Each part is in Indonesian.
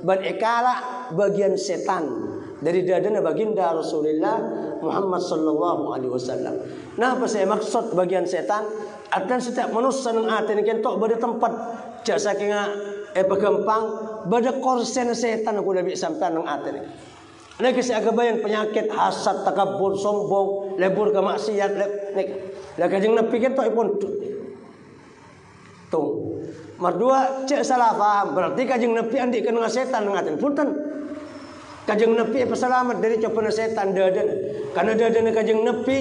ban ikala bagian setan dari dadana baginda Rasulullah Muhammad sallallahu alaihi wasallam. Nah, apa saya maksud bagian setan? Atan setiap manusia nang aten kentok pada tempat jasa kinga pagampang pada korsen setan aku lebih sampai nang aten. Nek saya kebayang penyakit hasad, takabur, sombong, lebur ke maksiat, nek kajeng nepi kentok ipun tuh. Mardua cek salah paham berarti kajeng nepi andi kena setan nang aten. Punten. Kajeng nepi peselamat dari cobaan setan dadan. Karena dadan kajeng nepi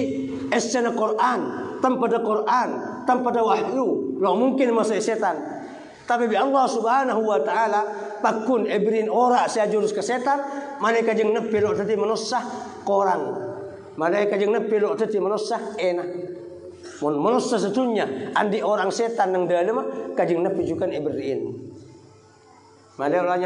esana Quran, tanpa ada Quran, tanpa ada wahyu, lo mungkin masuk setan. Tapi bi Allah Subhanahu wa taala pakun ibrin ora saya jurus ke setan, malaikat kajeng nepi lo tadi manusia korang. Malaikat kajeng nepi lo tadi manusia enak. Mun manusia setunya andi orang setan nang dalam kajeng nepi juga ibrin. Malaikat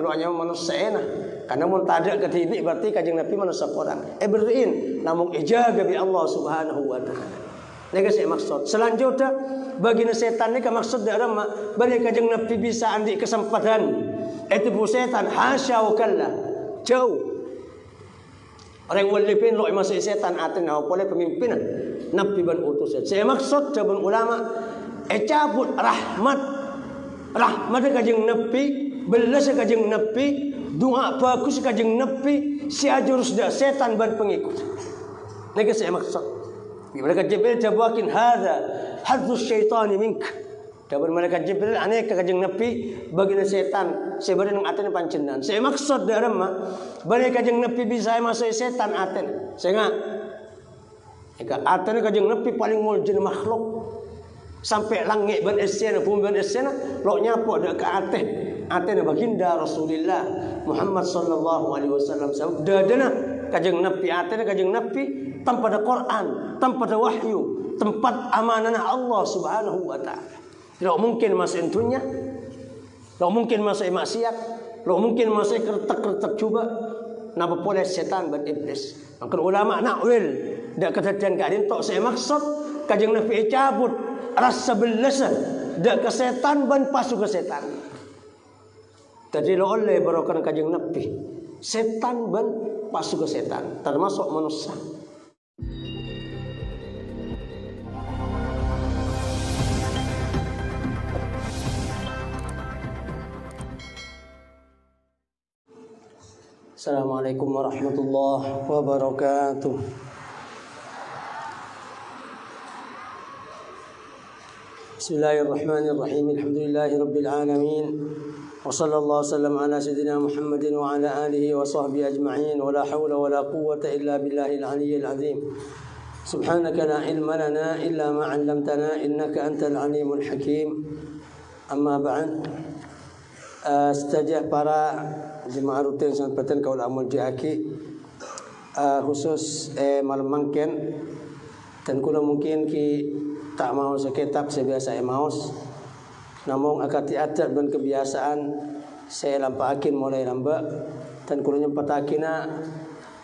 lo nya manusia enak. Karena mun tada ketidik berarti kajeng Nabi manusia orang. Ibrin namun ijaga bi Allah Subhanahu wa taala. Nek saya maksud. Selanjutnya bagi setan ni maksud dia ma bagi kajeng Nabi bisa andi kesempatan. Itu bu setan hasya wa kalla. Jauh. Orang walipin lo masuk setan aten boleh pemimpinan Nabi ban utusan. Saya maksud jaban ulama cabut rahmat kajeng Nabi, belas kajeng Nabi, doa bagus kajeng Nabi, siajurus dah setan ban pengikut. Nek saya maksud. Malaikat Jibril jawakin hadzus syaitani mink. Dapat malaikat Jibril aneh kajeng Nabi bagi setan sebenarnya nang aten pancenan. Saya maksud dah mah bagi kajeng Nabi bisa masuk setan aten. Sehingga aten kajeng Nabi paling muljin makhluk. Sampai langit ban esena, bumi ban esena, lo nyapo dak ke ateh baginda Rasulullah Muhammad sallallahu alaihi wasallam. Dadana kajeng Nabi ateh kajeng Nabi tanpa ada Quran, tanpa ada wahyu, tempat amanah Allah Subhanahu wa taala. Tidak mungkin masuk dunia, tidak mungkin masuk maksiat, tidak mungkin masuk kertek-kertek coba. Napa boleh setan ban iblis. Maka ulama nakwil dak kejadian kadin tok saya maksud kajeng Nabi cabut rasa belasa dak ke setan ban pasu ke setan. Tadi lo oleh barokan kajeng Nabi setan ban pasu ke setan termasuk manusia. Assalamualaikum warahmatullahi wabarakatuh. Bismillahirrahmanirrahim. Alhamdulillahirabbil alamin. Wa sallallahu wasallam ala sayidina Muhammadin wa ala alihi wa sahbihi ajma'in. Wa la haula wa la quwwata illa billahil aliyyil azim. Subhanaka la ilma lana illa ma 'allamtana innaka antal alimul hakim. Amma ba'd. Stajah para jemaah rutin sampaikan kaul amal diaki khusus malam mangken dan kula mungkin ki tak mau sekitab sebiasa maus namun akati adat dan kebiasaan saya lampakin mulai lamba dan kula nyempatakina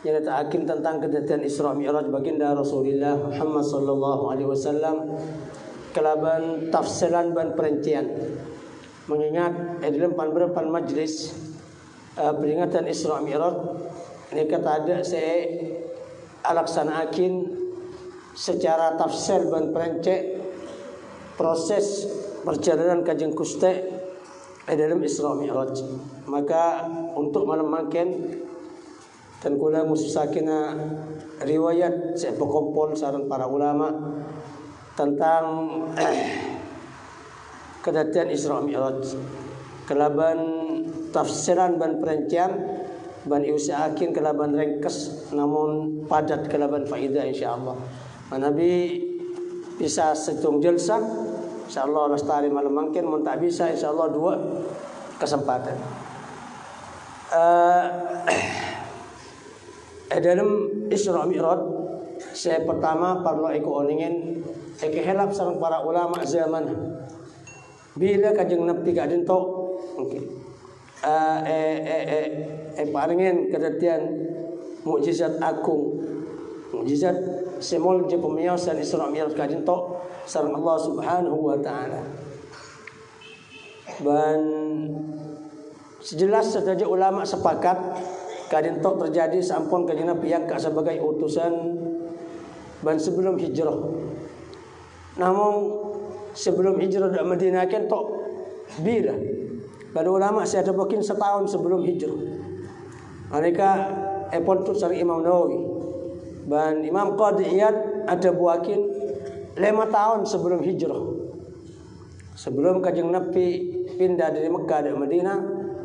nyeritakin tentang kejadian Isra Mi'raj baginda Rasulullah Muhammad sallallahu alaihi wasallam kelaban tafsiran dan perincian mengingat dalam pan majlis peringatan Isra Mi'raj ini kata ada saya alaksanakin secara tafsir dan perancek proses perjalanan kajeng kuste dalam Isra Mi'raj. Maka untuk malam makin dan kula mususakina riwayat saya berkumpul saran para ulama tentang kejadian Isra Mi'raj kelaban tafsiran dan perincian ban usahakin kelaban ringkas namun padat kelaban faidah insyaallah. Nabi bisa setung jalsah insyaallah lestari malam mungkin mun tak bisa insyaallah 2 kesempatan. Dalam Isra Mi'raj saya pertama perlu ikut oningin helap sareng para ulama zaman bila kajeng Nabi kadin tok mungkin paringin kejadian mukjizat agung mukjizat semol je pemiasan Isra Mi'raj kadin tok sareng Allah Subhanahu wa taala ban Sejelas saja ulama sepakat kadintok terjadi sampun kanjeng Nabi yang sebagai utusan ban sebelum hijrah. Namun sebelum hijrah dari Madinah kan tok bila pada ulama saya ada mungkin setahun sebelum hijrah. Mereka pun sari Imam Nawawi dan Imam Qadhi Iyad ada buakin 5 tahun sebelum hijrah. Sebelum kanjeng Nabi pindah dari Mekah ke Madinah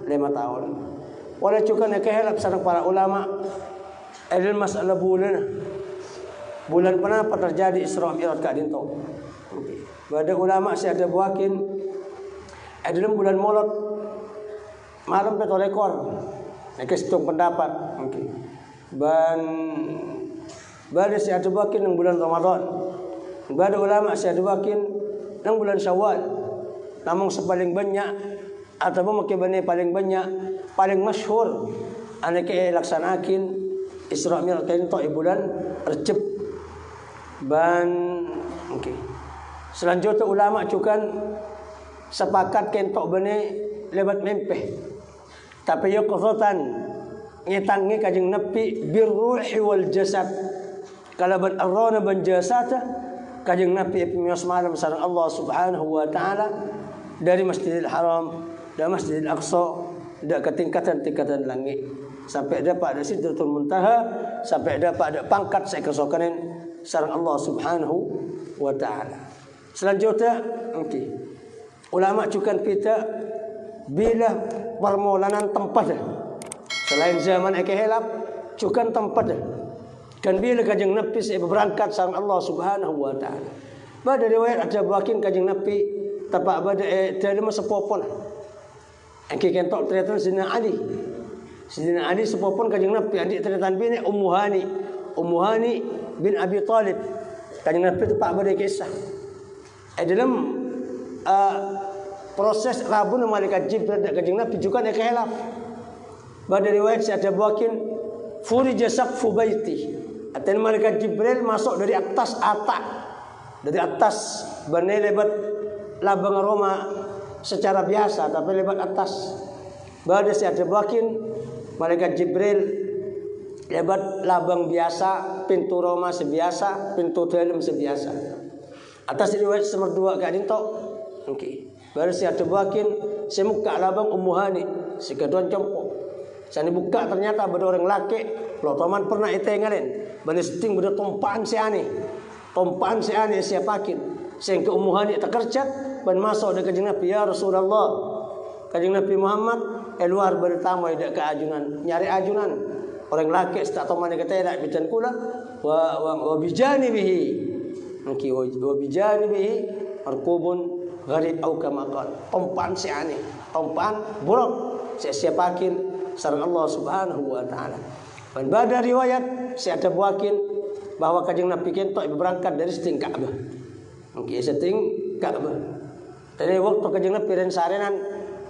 5 tahun. Walau juga nak kehelap sareng para ulama ilmu masalah bulan. Bulan kenapa terjadi Isra Mi'raj ka dinto. Pada ulama saya ada buakin dalam bulan Maulud malam petol ekor. Nek hitung pendapat mungkin. Dan pada saya ada buakin ng bulan Ramadan. Pada ulama saya ada buakin ng bulan Syawal. Namun sepaling banyak atau makibane paling banyak paling masyhur anak laksanakin Isra Mi'raj itu bulan Rejab. Dan okay. Selanjutnya ulama juga sepakat kentok bene lebat mempeh. Tapi yo qazatan ngetangi kanjeng Nabi birruhi wal jasad. Kalau ban arwana ban jasad kanjeng Nabi pemios malam sareng Allah Subhanahu wa taala dari Masjidil Haram dan Masjidil Aqsa dak ke tingkatan-tingkatan langit sampai dapat ada Sidratul Muntaha sampai dapat ada pangkat sekesokanen sareng Allah Subhanahu wa taala. Selanjutnya okay. Ulama juga kita bila permulanan tempat selain zaman ekehelap juga tempat kan bila kanjeng Nabi berangkat sareng Allah Subhanahu wa taala. Pada riwayat ada bakin kanjeng Nabi tapak pada dalam sepopon. Engke kentok tretan Sidina Ali. Sidina Ali sepopon kanjeng Nabi adik tretan bini Ummu Hani bin Abi Talib. Kanjeng Nabi tapak pada kisah. Dalam proses rabun malaikat Jibril dan kanjeng Nabi juga nak khilaf. Pada riwayat saya ada bakin furija saqfu baiti. Artinya malaikat Jibril masuk dari atas atap. Dari atas banai lebat labang Roma secara biasa tapi lebat atas. Pada saya ada bakin malaikat Jibril lebat labang biasa, pintu Roma sebiasa, pintu dalam sebiasa. Atas riwayat nomor 2 ka dinto. Okey. Baru saya tebakin saya buka labang Ummu Hani, sekedon cempok. Saya buka ternyata ada orang laki, pelotoman pernah itengalen. Bani seting beda tompaan si ani. Tompaan si ani siapakin. Sehingga Ummu Hani tak kerja ban masuk dekat kanjeng Nabi ya Rasulullah. Kanjeng Nabi Muhammad luar bertamu dak ke ajunan, nyari ajunan. Orang laki tak tahu mana kata dak bican kula wa bijani bihi. Mungkin wabijani bihi arkubun gharib au kama qala tompan si ani tompan buruk siapakin sareng Allah Subhanahu wa taala. Dan pada riwayat saya ada buakin bahwa kanjeng Nabi kentok berangkat dari seting Ka'bah. Mungkin seting Ka'bah. Dari waktu kanjeng Nabi dan sarenan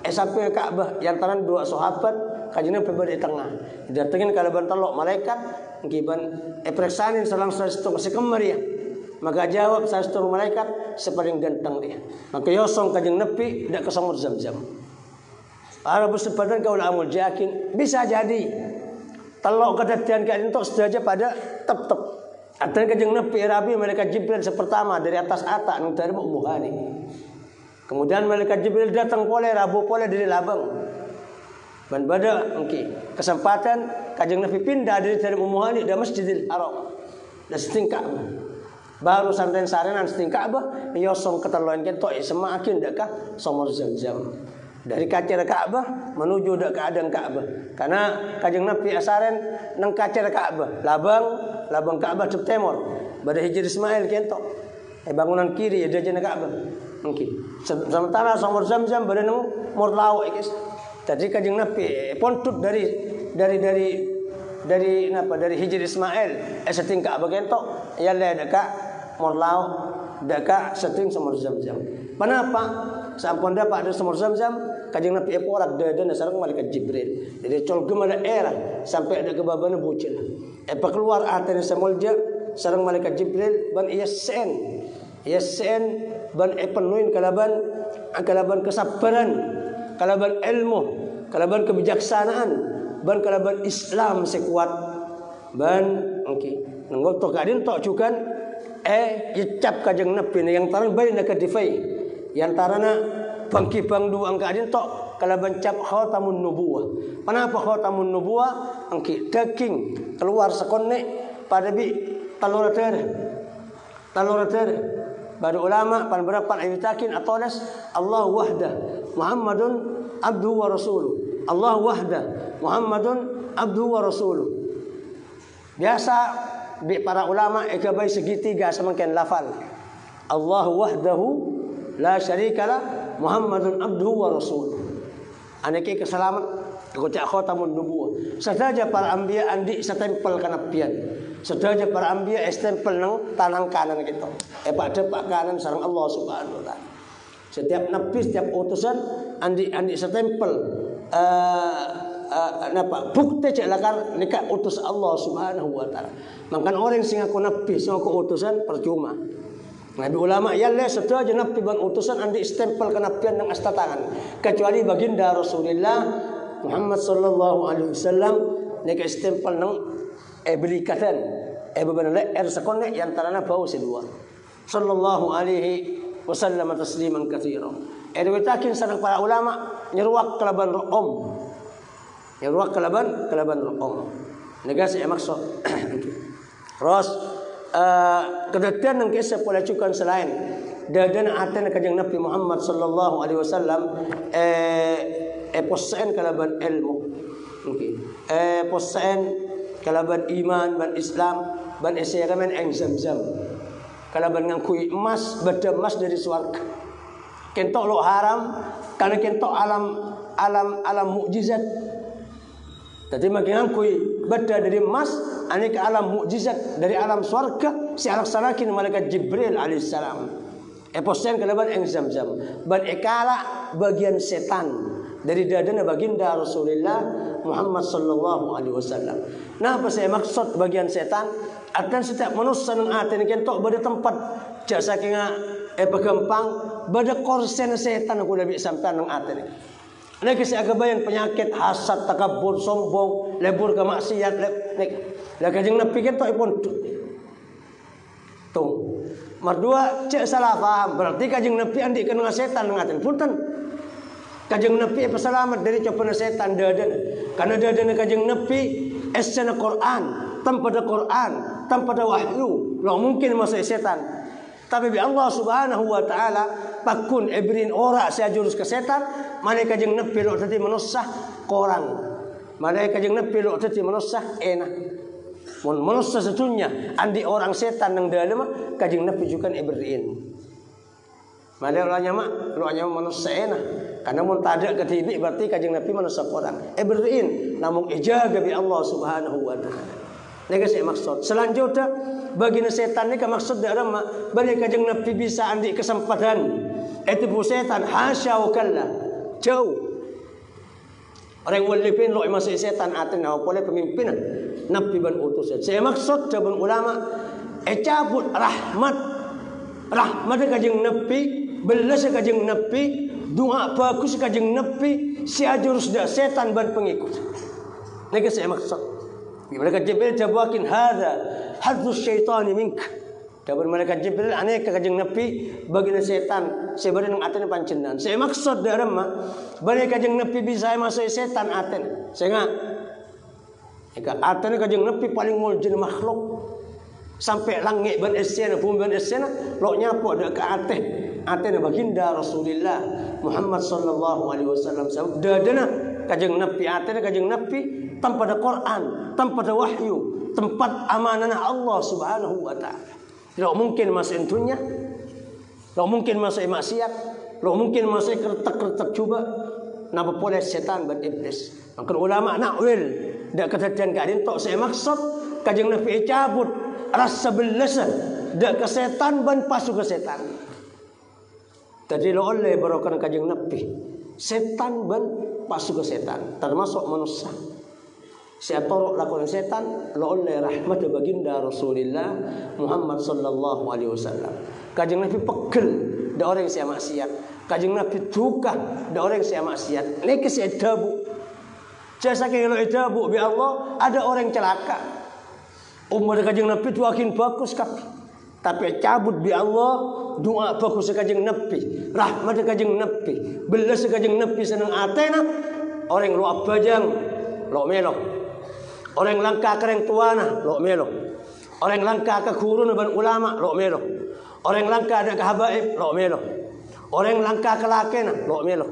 sampai Ka'bah yang antara dua sahabat kanjeng Nabi berada di tengah. Datengin kalau bantalok malaikat mungkin ban periksanin salang satu masih kemarin. Maka jawab saya seluruh malaikat sepaling ganteng dia. Maka yosong kanjeng Nabi tidak ke sumur Zam-Zam. Para bersepatan kau amul yakin bisa jadi telok kedatian kalian itu saja pada tep-tep. Artinya kanjeng Nabi Rabi malaikat Jibril sepertama dari atas atap dari Ummu Hani. Kemudian malaikat Jibril datang pole Rabu pole dari labang. Dan pada kesempatan kanjeng Nabi pindah dari Ummu Hani dan Masjidil Haram dan setingkah. Baru santen sarenan seting Ka'bah yosong keterlaluan kentok semakin dekat sumur Zam-Zam. Dari kacer Ka'bah menuju ke adang Ka'bah. Karena kanjeng Nabi asaren nang kacer Ka'bah, labang Ka'bah cep timur. Pada Hijri Ismail kentok. Bangunan kiri ada jana Ka'bah. Mungkin. Sementara sumur Zam-Zam pada nang murlau guys. Jadi kanjeng Nabi pontut dari Hijri Ismail seting Ka'bah kentok ya le dekat morlau dekat seting sumur Zam-Zam. Kenapa? Sampun dapat ada sumur Zam-Zam kanjeng Nabi porak dadan sareng malaikat Jibril. Jadi colgem ada era sampai ada kebabana bucil. Keluar atene samulja sareng malaikat Jibril ban yasen ban penuhin kalaban kesabaran, kalaban ilmu, kalaban kebijaksanaan, ban kalaban Islam sekuat, ban nanggo to kadin to cukan icap kajeng Nabi yang taran bayi nak difai, yang tarana bangki bang duang kadin to kalaban cap khatamun nubuwah. Kenapa khatamun nubuwah? Angki daging keluar sekone pada bi talur darah. Baru ulama pan berapa ayatakin atolas Allah wahdah Muhammadun abduhu wa rasuluh. Allah wahdah Muhammadun abduhu wa rasuluh. Biasa di para ulama ekabai segitiga semakin lafal. Allah wahdahu la syarikalah Muhammadun abduhu wa rasuluh. Anake kesalamat kocak khatamun nubuwah. Sadaja para anbiya andi setempel kanabian. Sadaja para anbiya stempel nang tanang kanan kita. Pak kanan sareng Allah Subhanahu wa taala. Setiap nabi, setiap utusan andi setempel bukti cek lakar nika utus Allah Subhanahu wa taala. Mangkan orang sing aku nabi, sing aku utusan percuma. Nabi ulama yalle sadaja nabi ban utusan andi stempel kenabian nang asta tangan. Kecuali baginda Rasulullah Muhammad sallallahu alaihi wasallam nika stempel nang berikatan bebenale sekone yang tarana bau sedua. Sallallahu alaihi wasallam tasliman katsira. Witakin sareng para ulama nyeruak kalaban room. Nyeruak kalaban room. Negasi maksud. Terus kedatian nang kisah pola cukan selain dadana aten kanjeng Nabi Muhammad sallallahu alaihi wasallam posen kalaban ilmu. Posen kalaban iman ban Islam ban esiramen eng Zamzam. Kalaban ngangkui emas, beda emas dari swarga. Kentok lo haram, karena kentok alam mukjizat. Tadi makin ngangkui beda dari emas, ane ke alam mukjizat dari alam swarga. Si alaksanakin malaikat Jibril alaihissalam. Posen kalaban eng Zamzam. Ban ekala bagian setan dari dadana baginda Rasulullah Muhammad sallallahu alaihi wasallam. Nah, apa saya maksud bagian setan? Akan setiap manusia nang aten kentok bade tempat jasa kinga pegempang bade korsen setan aku lebih sampai nang aten. Nek si agabayan penyakit hasad, takabur, sombong, lebur ke maksiat, nek kajeng Nabi kentok ipun tuh. Mardua cek salah paham berarti kajeng Nabi andi kena setan nang aten. Punten. Kajeng Nabi pesalamat dari cobaan setan dadan. Karena dadan kajeng Nabi esana Quran, tanpa ada Quran, tanpa ada wahyu, lo mungkin masuk setan. Tapi bi Allah Subhanahu wa taala pakun ebrin ora saya jurus ke setan, mana kajeng Nabi lo tadi manusia korang. Mana kajeng Nabi lo tadi manusia enak. Mun manusia setunya andi orang setan nang dalam kajeng Nabi juga ebrin. Mana orangnya lo hanya manusia enak. Karena mun tadak ketibi berarti kajeng Nabi manusia korang. Ebrin namun ijaga bi Allah Subhanahu wa taala. Nika saya maksud. Selanjutnya bagi setan nika maksud dalam bagi kajeng Nabi bisa andi kesempatan. Itu setan hasya wa kalla. Jauh. Orang walipin lo masuk setan aten na boleh pemimpinan Nabi ban utusan. Saya maksud jaban ulama cabut rahmat kajeng Nabi, belas kajeng Nabi, doa bagus kajeng Nabi, si ajurus dah setan ban pengikut. Nika saya maksud. Malaikat Jibril jawakin hadzus syaitani mink. Dapat malaikat Jibril aneh kajeng Nabi bagian setan sebenarnya nang aten pancenan. Saya maksud dalam bagi kajeng Nabi bisa masuk setan aten. Sehingga aten kajeng Nabi paling muljin makhluk. Sampai langit ban esena bumi ban esena lo nyapo dak ke aten baginda Rasulullah Muhammad sallallahu alaihi wasallam. Dadana kajeng Nabi aten kajeng Nabi tanpa ada Quran, tanpa ada wahyu, tempat amanah Allah Subhanahu wa taala. Tidak mungkin masuk dunia, tidak mungkin masuk maksiat, tidak mungkin masuk kertek-kertek juga. Napa boleh setan dan iblis. Maka ulama nakwil dak kejadian kadin tok saya maksud kajeng Nabi cabut rasa belasa dak ke setan ban pasu ke setan. Tadi lo oleh barokan kajeng Nabi. Setan ban pasu ke setan termasuk manusia. Saya torok lakukan setan lo oleh rahmat baginda Rasulullah Muhammad sallallahu alaihi wasallam. Kajeng Nabi pegel da orang yang maksiat. Kajeng Nabi duka da orang yang maksiat. Niki saya dabu Cek saking elok itu bu bi Allah ada orang celaka. Umur Kanjeng Nabi tu akin bagus kap. Tapi cabut bi Allah doa bagus Kanjeng Nabi. Rahmat Kanjeng Nabi. Belas Kanjeng Nabi seneng atena. Orang lo abajang lo melo. Orang langka kereng tuana lo melo. Orang langka ke guru ban ulama lo melo. Orang langka ada ke habaib lo melo. Orang langka ke lakena lo melo.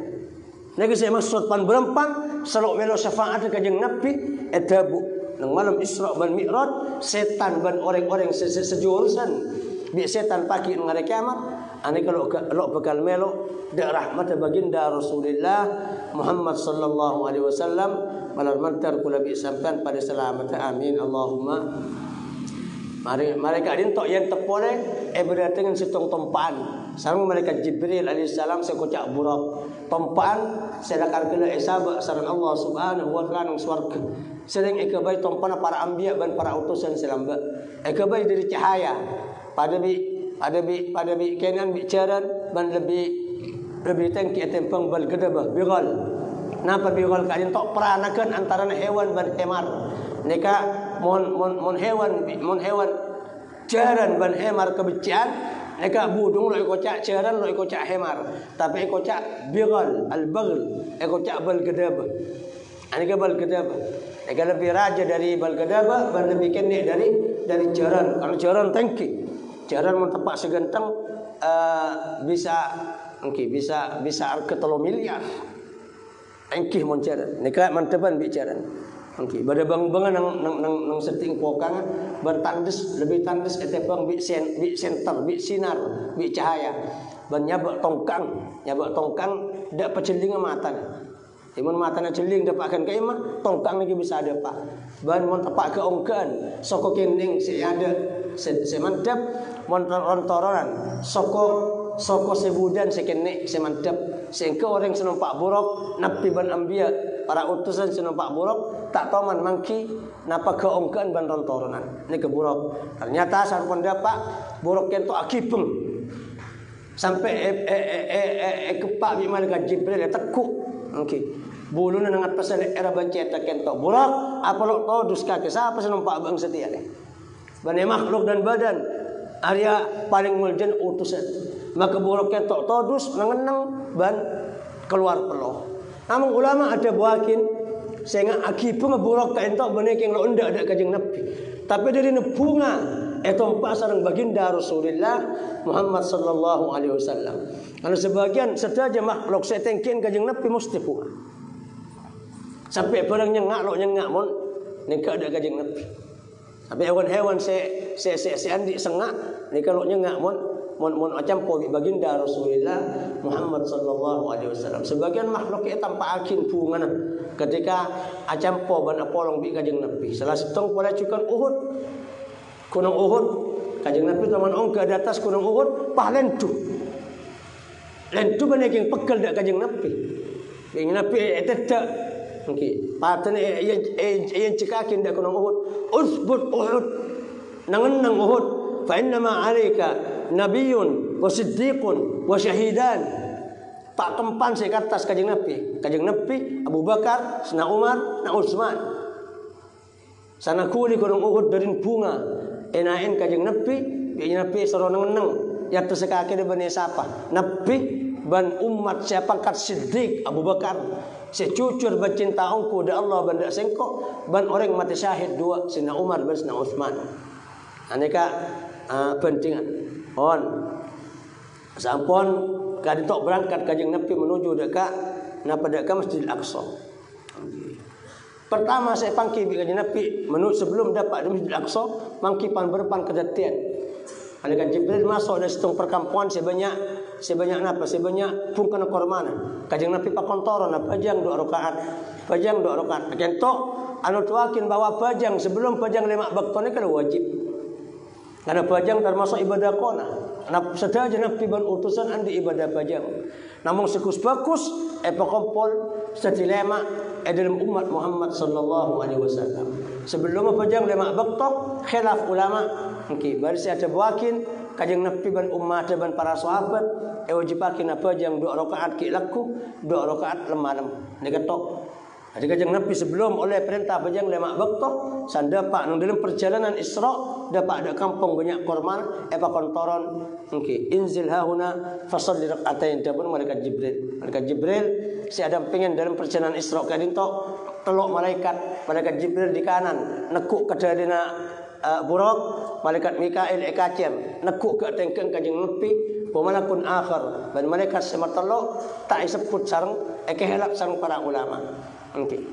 Nagi saya maksud pan berempang selok melo syafaat Kanjeng Nabi etabu nang malam Isra ban Mi'raj setan ban orang-orang sejurusan bi setan pagi nang hari kiamat ane kalau bakal melo da rahmat baginda Rasulullah Muhammad sallallahu alaihi wasallam malal mantar kula bi sampean pada selamat amin Allahumma. Mari mereka dintok yang tepole berarti dengan situng tempaan. Sareng malaikat Jibril alaihissalam sekocak burak tempaan sedakar kena isabah sareng Allah subhanahu wa ta'ala nang swarga. Sedang ekabai tempana para anbiya dan para utusan selamba. Ekabai dari cahaya pada bi kenan bicaran dan lebih tengki tempang bal gedabah bigal. Napa bigal kadin tok peranakan antara hewan dan hemar. Nika mon hewan jaran ban hemar kebencian eka budung lo ikocak jaran lo ikocak hemar tapi ikocak bigal al-baghl ikocak bal gedabah anika bal gedabah eka lebih raja dari bal gedabah ban lebih kenek dari jaran kalau jaran tangki jaran mun tepak segenteng bisa harga 3 miliar engkih mon jaran nika manteban bicaran. Okey, pada bang-bangan nang setting pokang bertandes lebih tandes etepang bi center bi sinar bi cahaya ban nyabak tongkang dak peceling mata. Imun matanya celing dapat akan ke imah tongkang lagi bisa ada pak. Ban mon tepak ke ongkan soko kending si ada semantap mon rontoran soko sebudan sekene semantap sehingga orang senumpak buruk nabi ban ambia para utusan senumpak buruk tak tahu man mangki napa keongkan ban rontoran ini ke buruk ternyata sarpon dapat buruk kento akipeng sampai kepak bi malaikat Jibril tekuk okey buluna nangat pasal era banceta kento buruk apa lo todus kake siapa senumpak bang setia ni ban makhluk dan badan Arya paling muljan utusan maka buruk ketok todus nangenang ban keluar peloh. Namun ulama ada buakin sehingga akipung buruk ketok beneking lo ndak ada Kanjeng Nabi. Tapi dari nebunga eto pasarang baginda Rasulullah Muhammad sallallahu alaihi wasallam. Kalau sebagian sedaja makhluk setengkin Kanjeng Nabi mesti bunga. Sampai barang nyengak mon nika ada Kanjeng Nabi. Sampai hewan-hewan se andi sengak nika lo nyengak mon acampo baginda Rasulullah Muhammad sallallahu alaihi wasallam. Sebagian makhluk itu tanpa akin bungan ketika acampo ban apolong bi Kanjeng Nabi. Salah setong pada cukan Uhud. Gunung Uhud Kanjeng Nabi taman ong ke atas gunung Uhud palentu. Lentu baneking pegel dak Kanjeng Nabi. Kanjeng Nabi etedak okey. Patan yang cekakin dak gunung Uhud. Usbut Uhud. Nangenang Uhud. Fa inna ma 'alaika Nabiun wa siddiqun wa syahidan. Tak kempan saya ke atas Kanjeng Nabi. Kanjeng Nabi, Abu Bakar, Sena Umar, na Utsman. Sana kuli gunung Uhud dari bunga. Enain Kanjeng Nabi, Nabi seronang neng. Ya tersekake de bani siapa? Nabi ban umat siapa kat Siddiq Abu Bakar. Secucur bercinta engkau da Allah banda sengkok ban orang mati syahid dua Sena Umar dan Sena Utsman. Aneka pentingan. On sampun kadintok berangkat Kanjeng Nabi menuju dekat Masjidil Aqsa. Pertama saya pangki bi Kanjeng Nabi menuju sebelum dapat di Masjidil Aqsa mangki pan berpan kedatian. Malaikat Jibril masuk dari situng perkampungan sebanyak pun kena kormana. Kanjeng Nabi pakontoron pajang 2 rakaat. Kentok anu tuakin bahwa pajang sebelum pajang 5 waktu kana wajib. Karena pajang termasuk ibadah kona. Sedaja Nabi ban utusan andi ibadah pajang. Namun sekus bagus pekompol sedilema dalam umat Muhammad sallallahu alaihi wasallam. Sebelum pajang 5 waktu khilaf ulama. Okey, baru saya ada buakin Kanjeng Nabi ban umat dan para sahabat wajibakin pajang 2 rakaat ki laku 2 rakaat lemalam. Nek tok Ada Kanjeng Nabi sebelum oleh perintah bajang lemak waktu sanda pak nang dalam perjalanan Isra dapat ada kampung banyak korban apa kontoron okay. Inzil hauna fasalli rakaatain dapun malaikat Jibril si Adam pengen dalam perjalanan Isra kadinto telok malaikat Jibril di kanan nekuk ke dadina buruk malaikat Mikail ekacir nekuk ke tengkeng Kanjeng Nabi pemalakun akhir dan malaikat semertelok tak disebut sareng ekehelak sareng para ulama. Okey.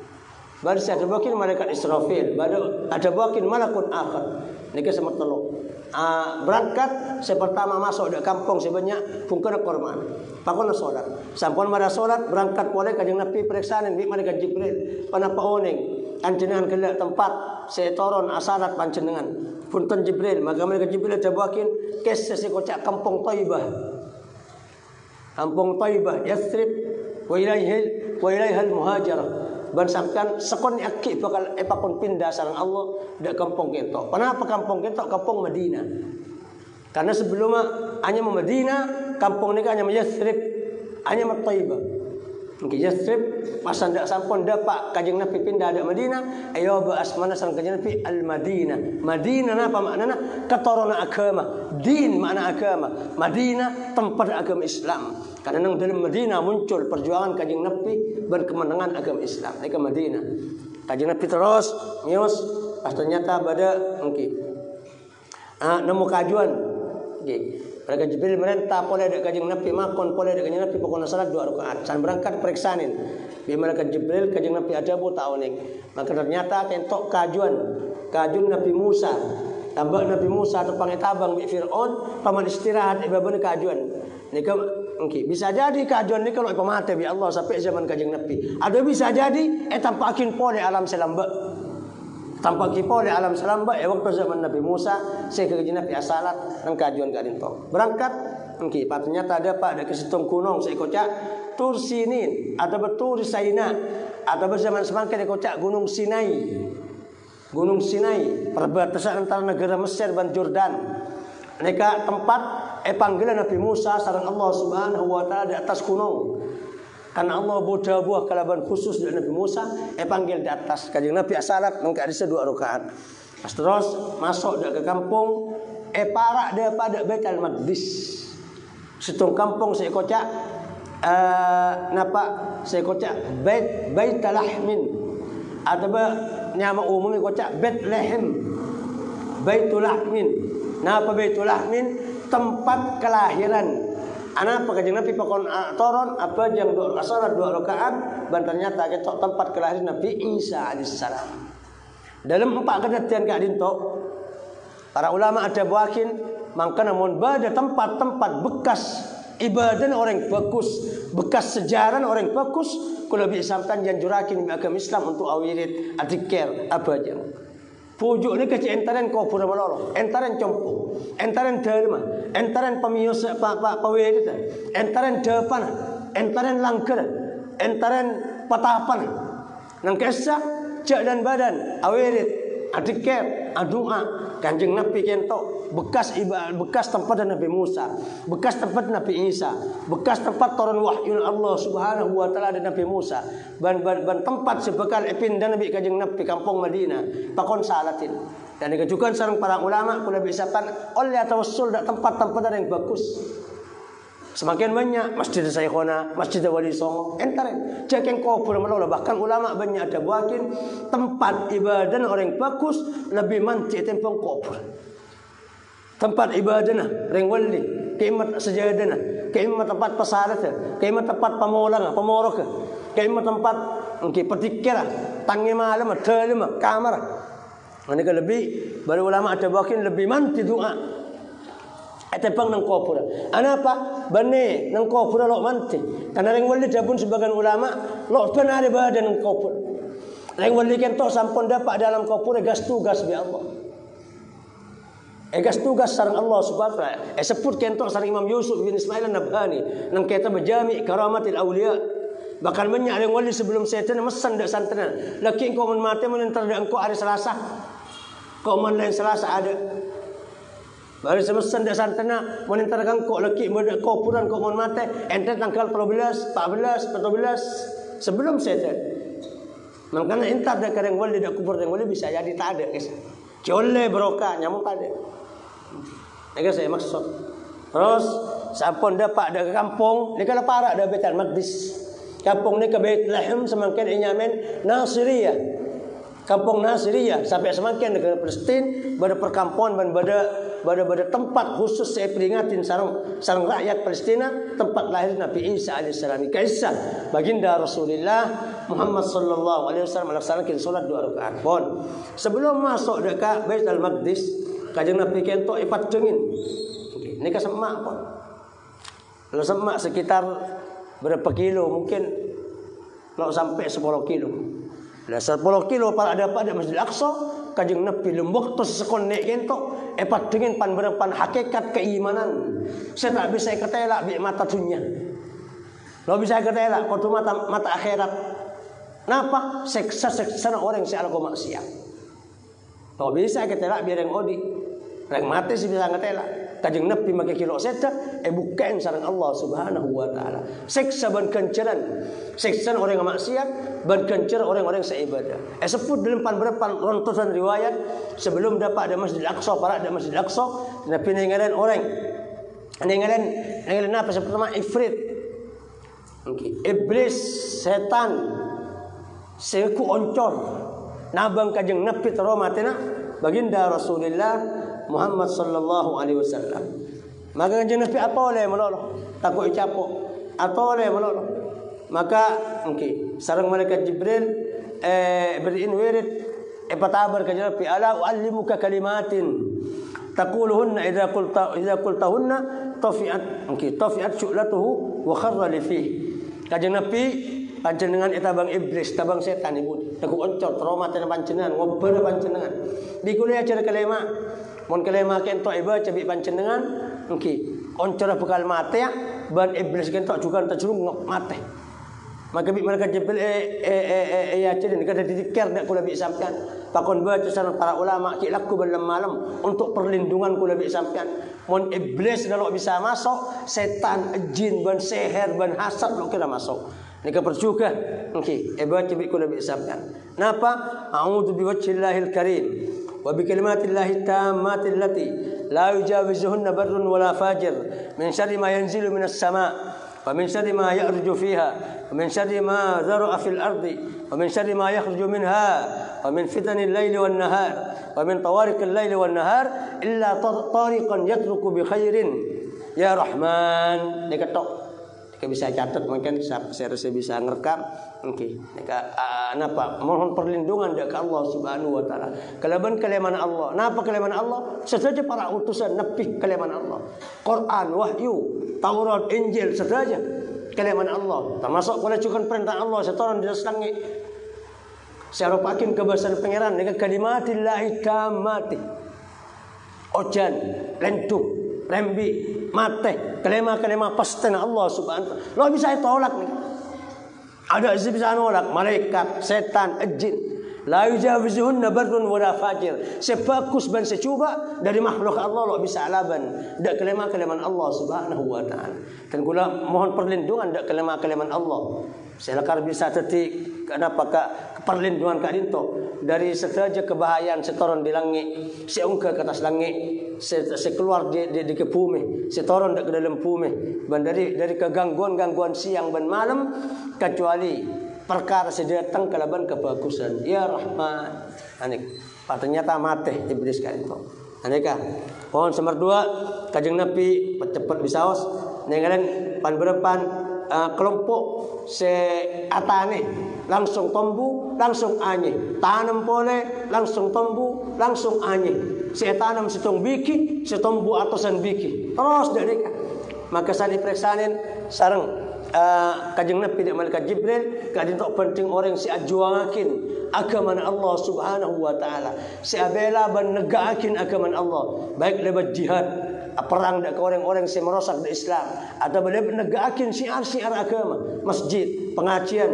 Baru saya ada bakin malaikat Israfil, baru ada bakin malakun akhir. Niki semertelok. Berangkat saya pertama masuk di kampung sebanyak pungkana korban. Pakona solat. Sampun mara solat berangkat boleh Kanjeng Nabi periksaan bi malaikat Jibril panapa oning anjenengan kelak tempat saya turun asarat panjenengan. Punten Jibril, maka malaikat Jibril ada bakin kes saya kocak kampung Thaibah. Kampung Thaibah Yathrib wa ilaihal muhajirah. ban sampean sekon yakki bakal epakon pindah sareng Allah dak kampung ketok. Kenapa kampung ketok? Kampung Madinah. Karena sebelumnya hanya Madinah, kampung ini hanya Yathrib, hanya Thaibah. Mungkin Yathrib pasan dak sampun dapat Kanjeng Nabi pindah dak Madinah, ayo bahas mana sareng Kanjeng Nabi Al-Madinah. Madinah apa maknana? Keturuna agama, din makna agama. Madinah tempat agama Islam. Karena nang dalam Madinah muncul perjuangan Kanjeng Nabi berkemenangan agama Islam. Ini ke Madinah. Kanjeng Nabi terus nyus, pas ternyata pada mungkin nemu kajuan. Mereka Jibril merintah boleh ada Kanjeng Nabi makon, boleh ada Kanjeng Nabi pokoknya salat 2 rakaat. San berangkat periksanin. Bi malaikat Jibril Kanjeng Nabi ada bu tahunik. Maka ternyata kentok kajuan Nabi Musa. Tambah Nabi Musa atau pangetabang bi Firaun paman istirahat ibabane kajuan. Nika okay. Bisa jadi kajuan ni kalau pemate bi Allah sampai zaman Kanjeng Nabi. Ada bisa jadi tampakin pole alam selamba. Tampakin pole alam selamba waktu zaman Nabi Musa saya Kanjeng Nabi asalat nang kajuan ka dinto. Berangkat okay. Ternyata ada Pak ada kesitung gunung saya kocak Tur Sinin, ada betul Saina, ada berzaman semangka kocak Gunung Sinai. Gunung Sinai perbatasan antara negara Mesir dan Jordan. Mereka tempat panggilan Nabi Musa sareng Allah Subhanahu wa taala di atas gunung. Karena Allah buda buah kalaban khusus dari Nabi Musa panggil di atas. Kanjeng Nabi asalat mengka ada 2 rakaat. Pas terus masuk ke kampung parak dia pada Baitul Maqdis. Situng kampung saya kocak napa saya kocak Baitul Lahmin. Ada nama umumnya kocak Bethlehem. Baitul Lahmin. Napa Baitul Lahmin? Tempat kelahiran. Apa Kanjeng Nabi pakon toron apa yang salat 2 rakaat dan ternyata ketok tempat kelahiran Nabi Isa alaihissalam. Dalam 4 kedatian kak dinto para ulama ada buakin mangka namun pada tempat-tempat bekas ibadah orang bagus, bekas sejarah orang bagus kalau bisa sampai janjurakin agama Islam untuk awirit adikir apa aja. Pujuk ni kecil entaran kau pura melolo, entaran compo, entaran derma, entaran pemius pawai kita, entaran depan, entaran langker, entaran patapan. Nang kesah cak dan badan awirit adikir adua Kanjeng Nabi kento bekas ibadah bekas tempat Nabi Musa, bekas tempat Nabi Isa, bekas tempat turun wahyu Allah Subhanahu wa taala dan Nabi Musa, ban tempat sebekal pindah Nabi Kanjeng Nabi kampung Madinah, pakon salatin. Dan dikejukan sareng para ulama kula bisakan oleh tawassul dak tempat-tempat yang bagus. Semakin banyak Masjid Saikhona, Masjid Wali Songo, entaren cekeng kubur melola bahkan ulama banyak ada buatin tempat ibadah orang bagus lebih manci tempong kubur. Tempat ibadah ring wali, keimat sejadana, keimat tempat pesalat, keimat tempat pamolanga, pamorok, keimat tempat engki petikira, tangi malam, telima, kamar. Ini ke lebih baru ulama ada buatin lebih manci doa. Atepang nang kubur. Anapa? Bani nang kubur lo manti. Karena ring wali jabun sebagian ulama lo benar badan nang kubur. Ring wali kento sampun dapat dalam kubur gas tugas bi Allah. Gas tugas sareng Allah Subhanahu wa taala. Sebut kento sareng Imam Yusuf bin Ismail An-Nabhani nang kitab Jami' Karamatil Auliya. Bahkan banyak ring wali sebelum setan mesan dak santenan. Laki engkau men mate men entar dak engkau hari Selasa. Kau men lain Selasa ada. Baru semesen dak santana monitor kangkok leki muda kuburan kok mon mate ente tanggal 13, 14, 14 sebelum setan. Makanya entar dak kadang boleh dak kubur yang boleh bisa jadi tak ada guys. Jole berokah nyamuk tak ada. Ini saya maksud. Terus sampun dapat dak kampung, ni kalau parak dak Baitul Maqdis. Kampung ni ke Bethlehem semakin inyamen Nasiriyah. Kampung Nasiriyah sampai semakin ke Palestin, pada perkampungan dan pada tempat khusus saya peringatin sarang rakyat Palestina, tempat lahir Nabi Isa alaihissalam. Kisah baginda Rasulullah Muhammad sallallahu alaihi wasallam melaksanakan solat 2 rakaat pun. Sebelum masuk dekat Baitul Maqdis, Kanjeng Nabi kentok ipat dengin. Ini ka semak pun. Kalau semak sekitar berapa kilo, mungkin kalau sampai 10 kilo. Dah 10 kilo para ada Masjid Al-Aqsa, Kanjeng Nabi lembok tu sesekon nek kentok epat dengin pan berepan hakikat keimanan. Saya tak bisa ketela bi mata dunia. Lo bisa ketela kau mata akhirat. Napa? Seksa orang si algo maksiat. Lo bisa ketela biar yang odi. Reng mati sih bisa ketela. Kanjeng Nabi make kilo seda bukan sareng Allah Subhanahu wa taala. Seksa ban kenceran. Seksa orang yang maksiat, ban kencer orang-orang seibadah. Sebut dalam pan-berepan rontosan riwayat sebelum dapat ada Masjid Al-Aqsa, para ada Masjid Al-Aqsa, Nabi nengaran orang. Nengaran apa pertama ifrit. Iblis, setan. Seku oncor. Nabang Kanjeng Nabi teromatina baginda Rasulullah Muhammad sallallahu alaihi wasallam. Maka Kanjeng Nabi atole melolo, takut capok. Atole melolo. Maka sareng malaikat Jibril beriin wirid patabar Kanjeng Nabi, ala uallimuka kalimatin taquluhunna idza qultahunna tafiat syu'latuhu wa kharra li fi. Kanjeng Nabi panjenengan eta bang iblis, tabang setan ibu. Takut oncor trauma tena panjenengan, ngobrol panjenengan. Di kuliah cara kelema mun kelema kentok iba cabi panjenengan oncor bakal mati ya ban iblis kentok juga terjulung mati. Maka bi mereka Jibril ya jadi kada didikir dak kula bi sampean pakon baca sareng para ulama ki laku dalam malam untuk perlindungan kula bi sampean mun iblis kalau bisa masuk setan jin ban seher ban hasad lo kira masuk ni ka perjuga baca bi kula bi sampean napa a'udzu biwajhillahil karim wa bi kalimatillahi tammati allati la yujawizuhunna barrun wala fajir min syarri ma yanzilu minas sama' wa min syarri ma ya'ruju fiha wa min syarri ma zar'a fil ardi wa min syarri ma yakhruju minha wa min fitanil laili wan nahar wa min tawariqil laili wan nahar illa tariqan yatruku bi khairin ya rahman. Diketok bisa catat mungkin saya rasa bisa ngerekam napa mohon perlindungan dari Allah Subhanahu wa taala kalaban kaliman Allah. Napa kaliman Allah? Sesaja para utusan nabi kaliman Allah. Quran, wahyu, Taurat, Injil sesaja kaliman Allah. Termasuk kulajukan perintah Allah setoran di atas langit. Saya rupakin kebesaran pangeran dengan kalimatillahi tammati. Ojan, lentuk, rembi, mate, kelema pastena Allah Subhanahu. Lo bisa tolak nih. Ada bisa nolak malaikat, setan, jin. La yujawizuhunna barrun wala fajir. Sebagus ban secuba dari makhluk Allah lo bisa alaban. Dak kelema-keleman Allah Subhanahu wa taala. Dan kula mohon perlindungan dak kelema-keleman Allah. Selakar bisa tetik kenapa perlindungan Kak Dinto dari sesaja kebahayaan setoron di langit, seungka ke atas langit, sekeluar di ke bumi, setoron ke dalam bumi, dan dari kegangguan siang dan malam kecuali perkara sedatang kalaban kebagusan. Ya Rahman. Anik. Ternyata mati iblis Kak Dinto. Anika. Pohon semar 2 Kanjeng Nabi cepat bisaos nengaran pan berepan kelompok atane langsung tombu langsung anye tanam pole langsung tombu langsung anye tanam setong biki setombu atosan biki terus dari maka sani preksanin sareng Kanjeng Nabi di malaikat Jibril kadintok penting orang si ajuangakin agama Allah Subhanahu wa taala si abela ban negaakin agama Allah baik lewat jihad perang dak ke orang-orang yang merosak di Islam atau boleh negaakin syiar-syiar agama masjid pengajian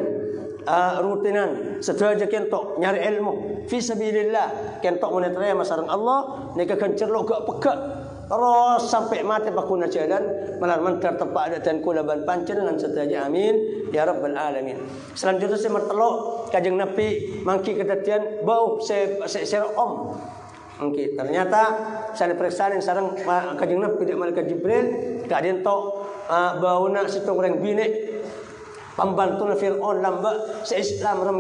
rutinan sedaja kentok nyari ilmu fi sabilillah kentok monetarnya masareng Allah nika kencer lo gak pegak terus sampai mati pakuna jalan malah mentar tepak ada dan kula ban panjenengan setaja amin ya rabbal alamin. Selanjutnya saya mertelok Kanjeng Nabi mangki kedadian bau se om. Mungkin ternyata saya periksain sareng Kanjeng Nabi dak malaikat Jibril gak dentok bauna situ orang bine pembantu Fir'aun lamba se-Islam rem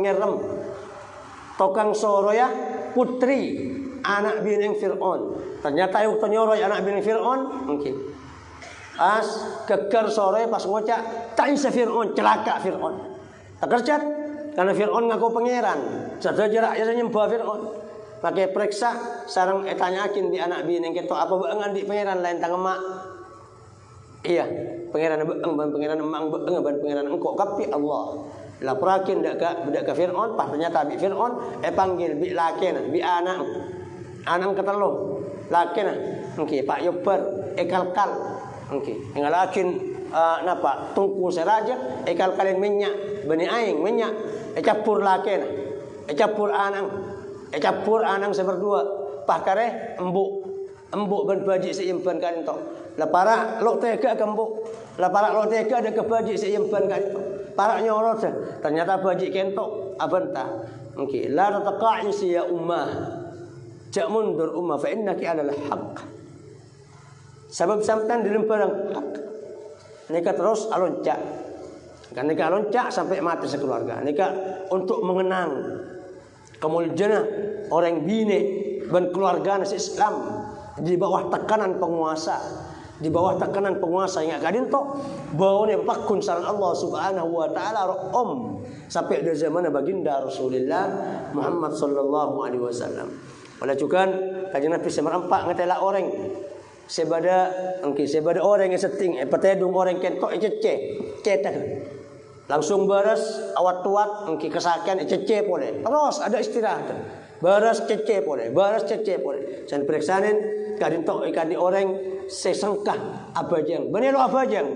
tokang soroya putri anak bini Fir'aun. Ternyata yang nyoroy anak bini Fir'aun mungkin pas geger soroya pas ngocak tak bisa Fir'aun celaka Fir'aun tak kerjat karena Fir'aun ngaku pangeran sadar jarak ya nyembah Fir'aun pakai periksa sarang tanyakin di anak bini kita apa beungan di pangeran lain tang emak iya pangeran beung ban pangeran emang beung ban pangeran engkau kapi Allah laporakin dak ka Fir'aun pas ternyata bi Fir'aun panggil bi lakena bi anak ketelu lakena engke Pak Yobar ekalkal engke ngalakin napa tungku seraja ekalkalin minyak bani aing minyak campur lakena campur anang seberdua pakare embuk ban baji seimpan kan itu la para lok tega kembuk la para lok tega ada ke baji seimpan kan itu para nyorot ternyata baji kentok abanta engke la tataqa'i ya ummah jak mundur ummah fa innaki 'alal haqq sebab sampean di lemparang hak nika terus aloncak kan nika aloncak sampai mati sekeluarga nika untuk mengenang kemuliaan orang bine dan keluarga nasi Islam di bawah tekanan penguasa yang kadin to baune pakun sareng Allah Subhanahu wa taala om sampai ada zaman baginda Rasulullah Muhammad sallallahu alaihi wasallam. Oleh juga Kanjeng Nabi semerempak ngetela orang sebada orang yang seting petedung orang kentok cetak langsung beres awat tuat engki kesakian cece boleh terus ada istirahat beres cece boleh saya periksain kadin tok ikadi orang sesengkah abajang bener lo abajang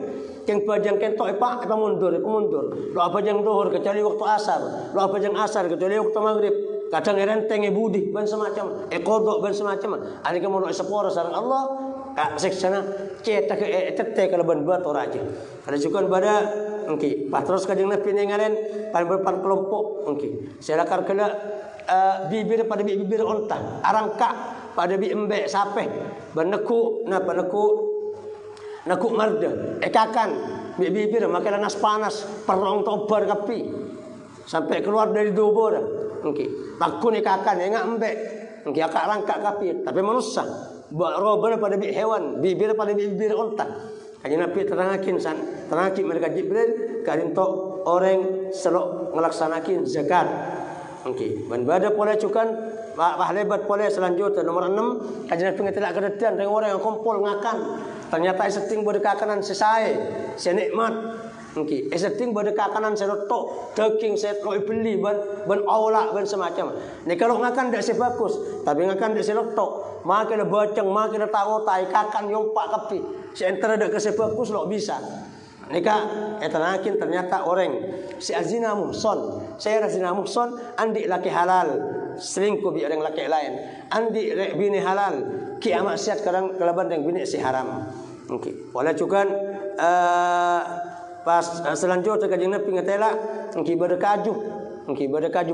keng bajang kentok pak mundur lo abajang zuhur kecuali waktu asar lo abajang asar kecuali waktu maghrib kadang renteng budi ban semacam kodok ban semacam ani kamu lo seporo sareng Allah seksana cetak tete kalaban batu raja ada juga pada engki patros Kanjeng Nabi ngalen pan kelompok engki selakar kena bibir pada bibir onta arangka pada bi embe sapeh beneku marda ekakan bibir makan nas panas perong tobar kapi sampai keluar dari dubur engki takun ekakan enggak embe engki akak rangka kapi tapi manusia roba pada hewan bibir pada bibir onta Kanjeng Nabi terangkin mereka Jibril kadin tok orang selok ngelaksanakin zakat okey ban bada pola cukan lebat pola selanjutnya nomor 6 Kanjeng Nabi ngetelak kedetian dengan orang yang kumpul ngakan ternyata seting berdekakanan sesae senikmat okey seting berdekakanan serotok daging setlo beli ban aula ban semacam ni kalau ngakan dak sebagus tapi ngakan dak selotok makin bacang makin tahu tai kakan yompak kapi seantara dak kesebagus lo bisa nika etanakin ternyata orang si azina muhson saya azina muhson andi laki halal selingkuh bi orang laki lain andi bini halal ki maksiat kadang kelaban dengan bini si haram okey wala juga pas selanjutnya Kanjeng Nabi ngetela engki berkaju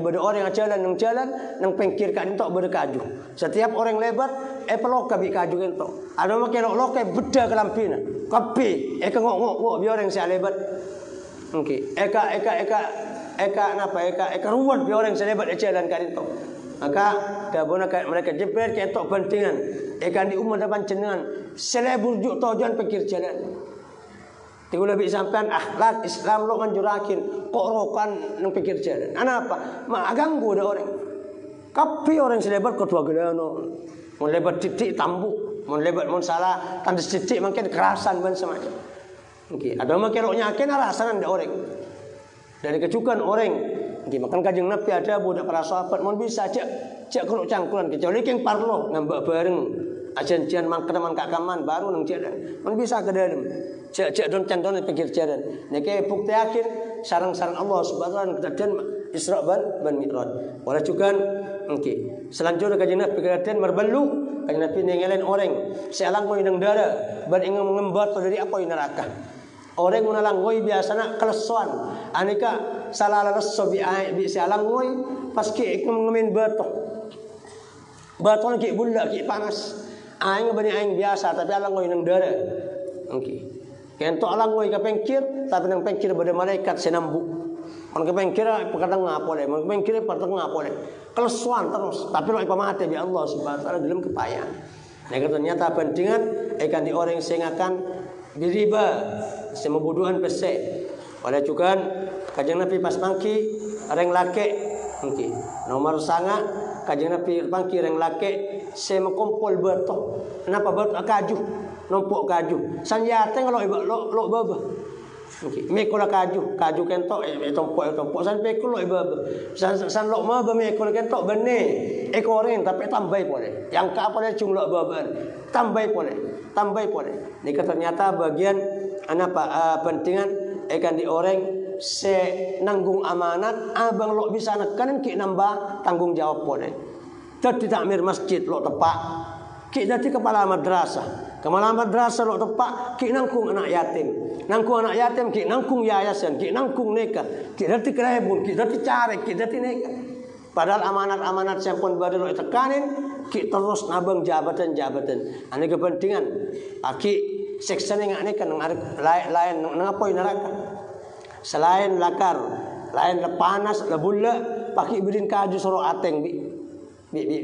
pada orang yang jalan nang pengkir kan entok berkaju setiap orang lebat pelok bi kaju entok ada make lok beda kelampina kapi ngok bi orang si lebat engki eka ruwet bi orang si lebat jalan kan entok maka dabona mereka Jibril ke entok bantingan di umat depan jenengan selebur juk tujuan pikir jalan Tiga lebih sampean akhlak Islam lo nganjurakin kok rokan nang pikir jalan. Apa? Mak ganggu ada orang. Kapi orang selebat ketua gelano. Mun lebat titik tambuk, mun lebat mun salah tandes titik mungkin kerasan ban semacam. Okey, ada mak kerok nyakin alasan ada orang. Dari kecukan orang. Okey, makan Kanjeng Nabi ada budak para sahabat mun bisa cek kerok cangkulan kecuali keng parlo ngambak bareng. Ajan-ajan mangkeman kakaman baru nang jalan. Mun bisa ke dalam. Cek don candon pikir jalan. Niki bukti akhir sarang-sarang Allah Subhanahu wa taala Isra ban Mi'raj. Wala juga Okey. Selanjutnya kanjeng Nabi katakan merbelu, kanjeng Nabi ninggalin orang sealang ngoi nang dara beringin mengembat dari apa neraka. Orang menalang ngoi biasana kelesuan. Anika salah leso bi sealang ngoi pas ki ngemin beto. Beto ki bulla ki panas. Aing bani aing biasa tapi alang ngoi nang dara. Okey. Kento alang ngoi ka pengkir tapi nang pengkir bade malaikat senambu. Mun ke pengkir perkata ngapole, mun pengkir perkata ngapole. Kelesuan terus tapi lo pamate bi Allah Subhanahu wa taala dalam kepayahan. Nah ternyata pentingan ikan di orang sing akan diriba semebuduhan pesek. Oleh juga kanjeng Nabi pas mangki reng lake mungkin nomor sanga kanjeng Nabi pangki reng lake semekompol beto. Kenapa beto kaju numpuk kaju sanjate kalau lo baba. Okay. Mekola kaju kentok tompok sampai kulo iba san lo ma ba mekola kentok bene ekoren tapi tambah boleh yang ka apa cung lo baban tambah boleh ni ternyata bagian apa pentingan ikan di orang se nanggung amanat abang lo bisa nekanin ki nambah tanggung jawab boleh tadi takmir masjid lo tepak ki dadi kepala madrasah lo tepak ki nangkung anak yatim ki nangkung yayasan ki nangkung neka ki dadi krebun ki dadi carek ki dadi neka padahal amanat-amanat sampun badhe lo tekanin ki terus nabang jabatan ane kepentingan aki seksene ngane kan lain ngapa neraka selain lakar lain panas lebulla paki birin kaju soro ateng bi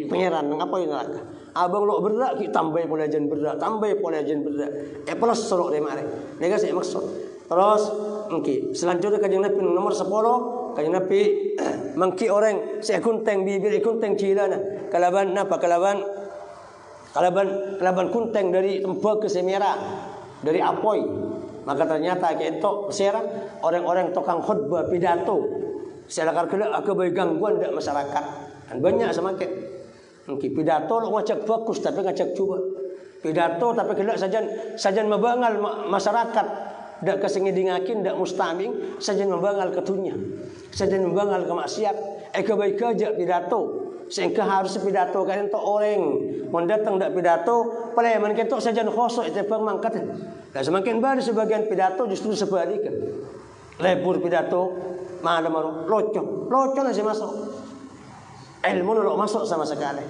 pangeran ngapa neraka abang lo berak ki tambah polajen berak plus soro de mare nega saya maksud terus mungkin selanjutnya kanjeng Nabi nomor 10 kanjeng Nabi mangki orang saya kunteng bibir kunteng cilana kalaban kunteng dari tembak ke semera dari apoi maka ternyata ketok serang orang-orang tukang khutbah pidato silakan kelak aku gangguan dak masyarakat dan banyak semakin mungkin pidato lo ngajak bagus tapi ngajak juga pidato tapi kelak sajan membangal masyarakat dak kesengidingakin dak mustaming sajan membangal ketunya sajan membangal kemaksiat kebaik aja pidato sehingga harus pidato kan ento orang mendatang dak pidato pelayaman ketok sajan khosok itu pemangkat dan semakin baru sebagian pidato justru sebaliknya lebur pidato malam locok nasi masuk ilmu lo masuk sama sekali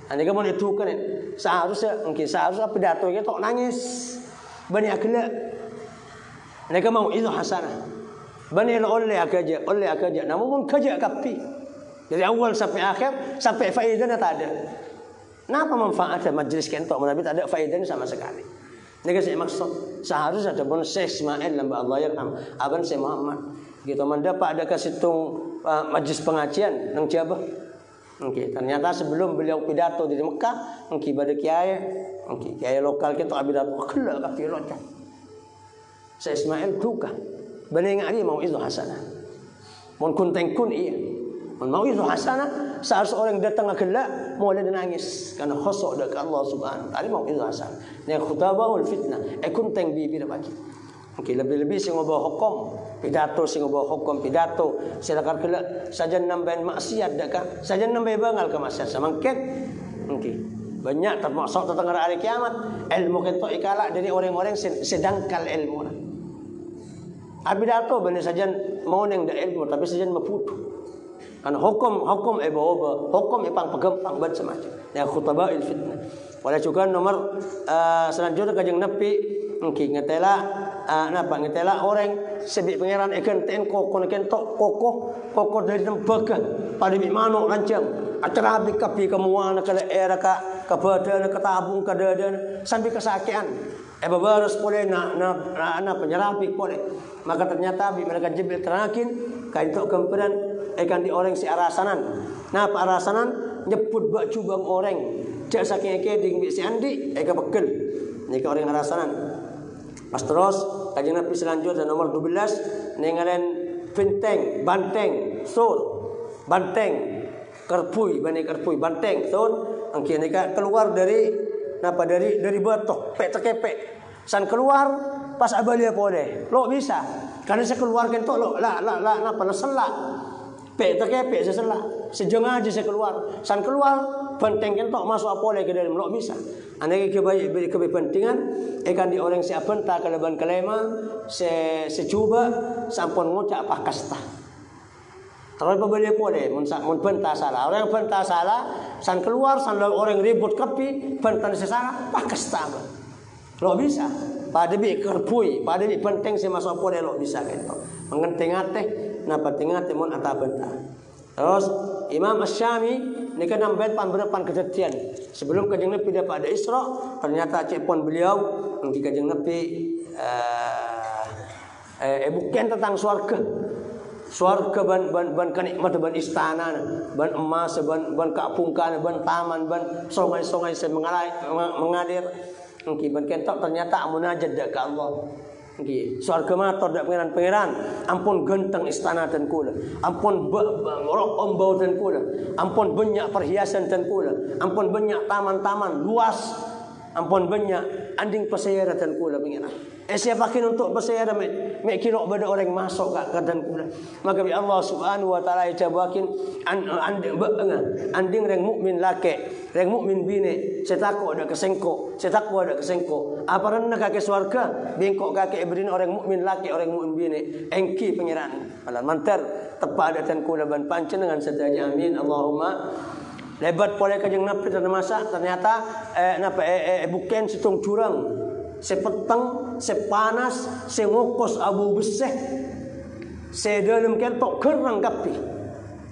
anda kamu itu kan seharusnya pidato itu nangis bani akhlak mereka mau itu hasanah bani oleh akaja namun kerja kapi dari awal sampai akhir sampai faedahnya tak ada. Kenapa manfaatnya majlis kentok tapi tak ada faedahnya sama sekali. Ini saya maksud seharusnya ada pun Syekh Ismail lamba Allah yarham abang Syekh Muhammad kita mendapat ada kasitung majlis pengajian nang Jabah. Okay. Ternyata sebelum beliau pidato di Mekah, pada kiai lokal kita pidato kelak kafi locok. Syekh Ismail duka. Bani ngari mau itu hasanah. Mun kunteng kun iya. Mau itu hasanah saat seorang datang gelak mulai nangis karena khusuk dekat Allah Subhanahu wa taala mau itu hasanah. Ni khutabahul fitnah kunteng bibir bagi. Okey lebih-lebih sing ngobaw hukum pidato silakan gelak sajan nambahin maksiat dekat sajan nambahin bangal ke maksiat samangket. Okey banyak termasuk tengah hari kiamat ilmu kentok ikala dari orang-orang sedangkal ilmu. Pidato benar sajan mau neng dak ilmu tapi sajan meputu. Karena hukum hukum ipang pegempang buat semacam ya khutabail fitnah. Oleh juga nomor selanjutnya kanjeng Nabi ngetela orang sebik pangeran ikan ten kokon kentok kokoh dari tembaga pada bi manuk lancang acara kapi kemuana ke era ka badan ke tabung ke dadan sampai kesakian babaras boleh na penyerapik boleh maka ternyata bi mereka Jibril terakin kaintok kemperan ikan di orang si arasanan. Nah pak arasanan nyebut bak cubang orang. Cak saking keding si andi eka bekel. Nika orang arasanan. Pas terus kanjeng Nabi selanjutnya nomor 12 ningalen banteng, sur, banteng, kerpui, banteng, sur. Angkian nika keluar dari batok, pek. San keluar pas abalia boleh. Lo bisa. Karena saya keluarkan to lo la selak. Pek terkepek seselak. Sejeng aja saya keluar. San keluar penting kentok masuk apa lagi ke dalam lok bisa. Ane kepentingan ikan di orang siapa tak keleban kelema secuba sampun ngucap apa kasta. Terus pembeli boleh mun bentah salah. Orang bentah salah san keluar san orang ribut kepi bentah sesalah apa kasta. Lok bisa. Pada bi kerpui, pada bi penting si masuk apa lok bisa kentok. Mengenting ate napa tingate mun ata bentah. Terus Imam Asy-Syami ini kan nambah pamberapan kejadian. Sebelum Kanjeng Nabi dapat ada Isra, ternyata cepon beliau di Kanjeng Nabi bukan tentang surga. Surga ban kenikmat ban istana, ban emas, ban kapungkan, ban taman, ban sungai-sungai mengalir. Mungkin ban kentok ternyata munajat dak ke Allah. Nggih, surga matur dak pangeran, ampun genteng istana dan kula, ampun rok ombau dan kula, ampun banyak perhiasan dan kula, ampun banyak taman-taman luas, ampun banyak anding pesayara dan kula pangeran. Siapakin untuk pesayara mek kira pada orang masuk ke dan kula. Maka bi Allah Subhanahu wa taala jabakin anding reng mukmin laki, reng mukmin bini, setako ada kesengko, setako ada kesengko. Apa rendah kaki swarga, bengkok kaki ibrin orang mukmin laki, orang mukmin bini, engki pangeran. Alam mantar tepat dan kula ban pancen dengan sedaya amin Allahumma. Lebat boleh Kanjeng Nabi ternyata bukan situng curang. Sepeteng, sepanas, sengokos abu beseh, sedalam kentok kerang kapi.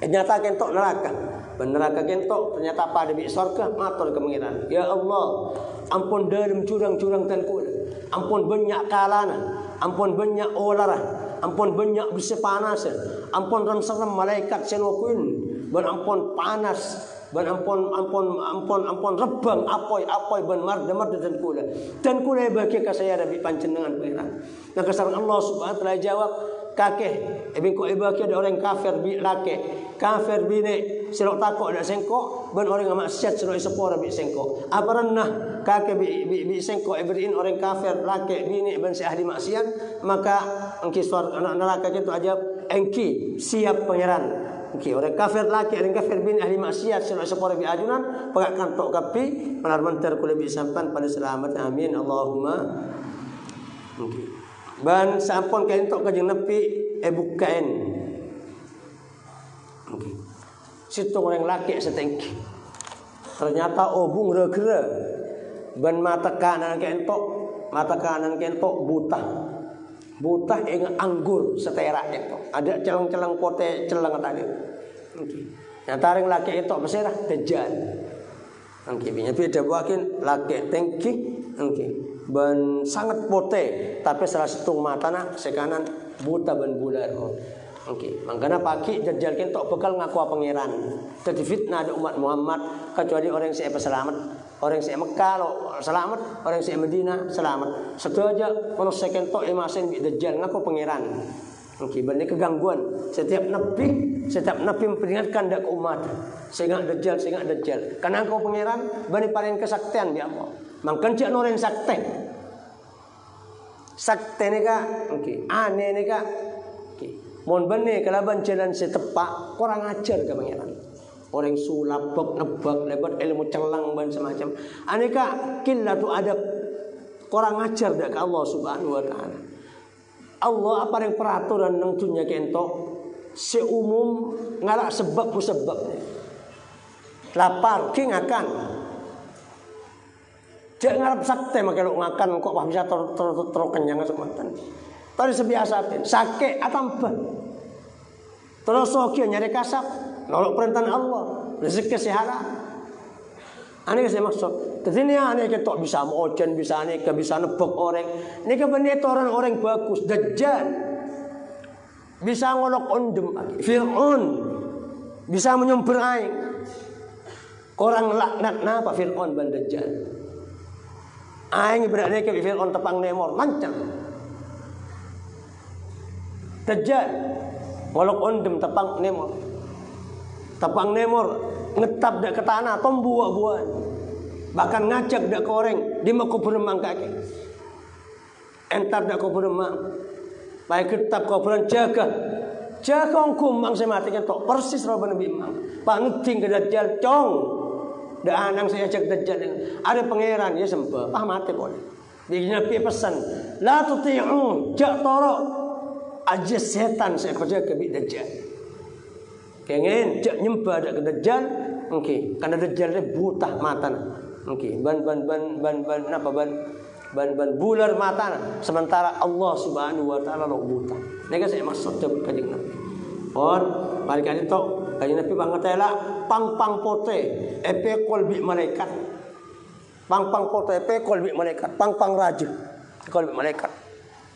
Ternyata kentok neraka. Neraka kentok ternyata pada bi surga matur ke pangeran. Ya Allah, ampun dalam curang-curang tan kula. Ampun banyak kalana, ampun banyak olara, ampun banyak besi panas, ampun ram malaikat senokuin, ban ampun panas. Ban ampun rebang apoi ban marda dan kula bagi ka saya Nabi panjenengan pangeran. Nah kesaran Allah Subhanahu wa taala jawab kakek ko ibaki ada orang kafir bi lake kafir bine sirok takok ada sengkok ban orang maksiat sirok sepora bi sengkok apa renah kakek bi sengkok ibrin orang kafir lake bine ban si ahli maksiat maka engki suar anak neraka itu aja engki siap pangeran. Okay, orang kafir laki, orang kafir bin ahli maksiat sira sepore bi ajunan pagakan tok kapi menar mentar kula bi sampan pada selamat amin Allahumma. Okay. Ban sampun kaen tok Kanjeng Nabi bukaen. Okay. Situ orang laki setengki. Ternyata obung regere. Ban mata kanan kaen tok buta. Buta ing anggur seterak itu. Ada celeng-celeng pote celeng tadi. Nggih. Nyata ring laki itu beserah dajjal. Nggih, beda wakin laki tengki nggih. Ben sangat pote tapi salah satu matana sekanan buta ben bular. Nggih. Mangkana pagi dajjal kentok bekal ngaku pangeran. Dadi fitnah ada umat Muhammad kecuali orang yang selamat. Orang si Mekah selamat, orang si Medina selamat. Satu aja manusia kentok emasen bi dajjal ngaku pangeran. Oke, benar kegangguan. Setiap nabi memperingatkan dak umat. Sehingga dajjal. Karena engkau pangeran bani paling kesaktian bi Allah. Mangkan cak orang sakti. Sakti ni ka, oke, aneh ni ka. Oke. Mon bani kalaban jalan setepak kurang ajar ke pangeran. Orang sulap, nebak, lebat ilmu celang dan semacam. Aneka qillatu adab. Kurang ajar dak Allah Subhanahu wa taala. Allah apa yang peraturan nang dunya kentok seumum ngarak sebab musababnya. Lapar ki ngakan. Cek ngarep sakte make lo ngakan kok bisa ter kenyang sematan. Tadi sebiasa sakit atambah. Terus oke nyari kasap, nolak perintah Allah, rezeki sehala. Aneh saya maksud. Jadi ini aneh kita bisa mojen, bisa aneh, bisa nebak orang. Ini kebenaran orang-orang bagus, dajjal, bisa ngolok ondem, Fir'aun, bisa menyumber air. Orang laknat napa Fir'aun dan dajjal. Aing berada ke Fir'aun tepang nemor, mancang. Dajjal ngolok ondem tepang nemor ngetap dak ke tanah tombuak-buan bahkan ngajak dak ke orang di mako beremang kaki entar dak ko beremang baik ketap ko jaga Cakong kumang saya mati kan tok persis roba Nabi Imam. Panting ke Dajjal cong. Da anang saya cek Dajjal. Ada pangeran ya sempa. Pah mati boleh. Dia Nabi pesan, la tuti'u, jak torok aja setan saya kerja ke Dajjal. Kengen jak nyembah dak ke Dajjal. Okey, karena Dajjal dia buta mata. Okey, ban bular mata. Sementara Allah Subhanahu wa taala lo buta. Nika saya maksud kanjeng Nabi. Or balik kali tok kanjeng Nabi bangetela pang pote epe kolbi malaikat. Pang pote epe kolbi malaikat, pang raja kolbi malaikat.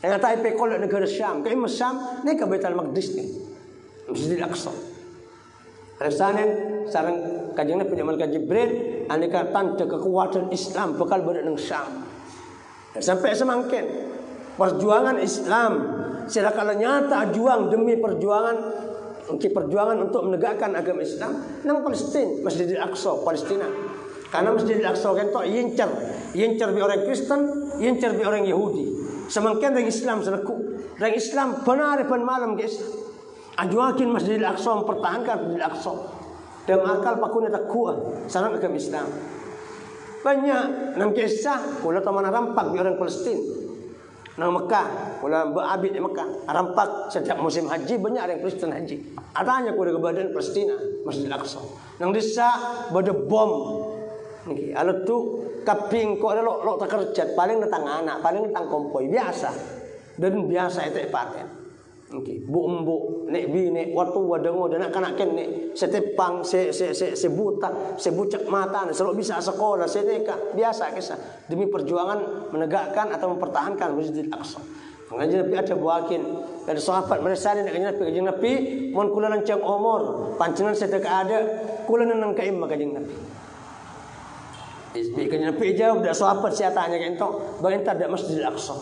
Yang kata epe kol negara Syam, ke Syam nika Baitul Maqdis ni. Masjidil Aqsa. Alasanen sareng kanjeng Nabi malaikat Jibril aneka tanda kekuatan Islam bakal berada nang Syam. Sampai semakin perjuangan Islam secara kala nyata juang demi perjuangan untuk menegakkan agama Islam nang Palestina, Masjidil Aqsa, Palestina. Karena Masjidil Aqsa kan tok yincer bi orang Kristen, yincer bi orang Yahudi. Semakin orang Islam selaku orang Islam benar malam guys. Ajuakin Masjidil Aqsa mempertahankan Masjidil Aqsa. Dan akal pakuna takwa sareng agama Islam. Banyak nang kisah kula taman rampak di orang Palestina. Nang Mekah, kula berabid di Mekah. Rampak setiap musim haji banyak orang Kristen haji. Adanya kula ke badan Palestina, Masjidil Aqsa. Nang desa bade bom. Niki, alat tu kaping kok ada lo terkerjat paling datang anak, paling datang kompoi biasa. Dan biasa itu paten. Okay. Bu nek bini waktu wadango dan anak-anak nek setepang se buta se bucak mata selalu bisa sekolah seteka biasa kisah demi perjuangan menegakkan atau mempertahankan Masjidil Aqsa. Mengaji Nabi ada buakin dari sahabat mereka ni nak kanjeng Nabi mon kula lancang umur pancengan sedekah ada kula nang kaim kanjeng Nabi. Isbi kanjeng Nabi jawab dak sahabat saya tanya kentok bagaimana ada Masjidil Aqsa.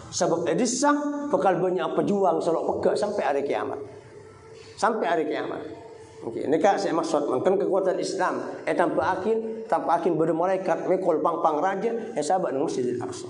Sebab edisah bakal banyak pejuang selalu pegak sampai hari kiamat. Sampai hari kiamat. Okey, ini kak saya maksud mungkin kekuatan Islam tanpa akin pada malaikat mekol pang raja sahabat nang Masjidil Aqsa.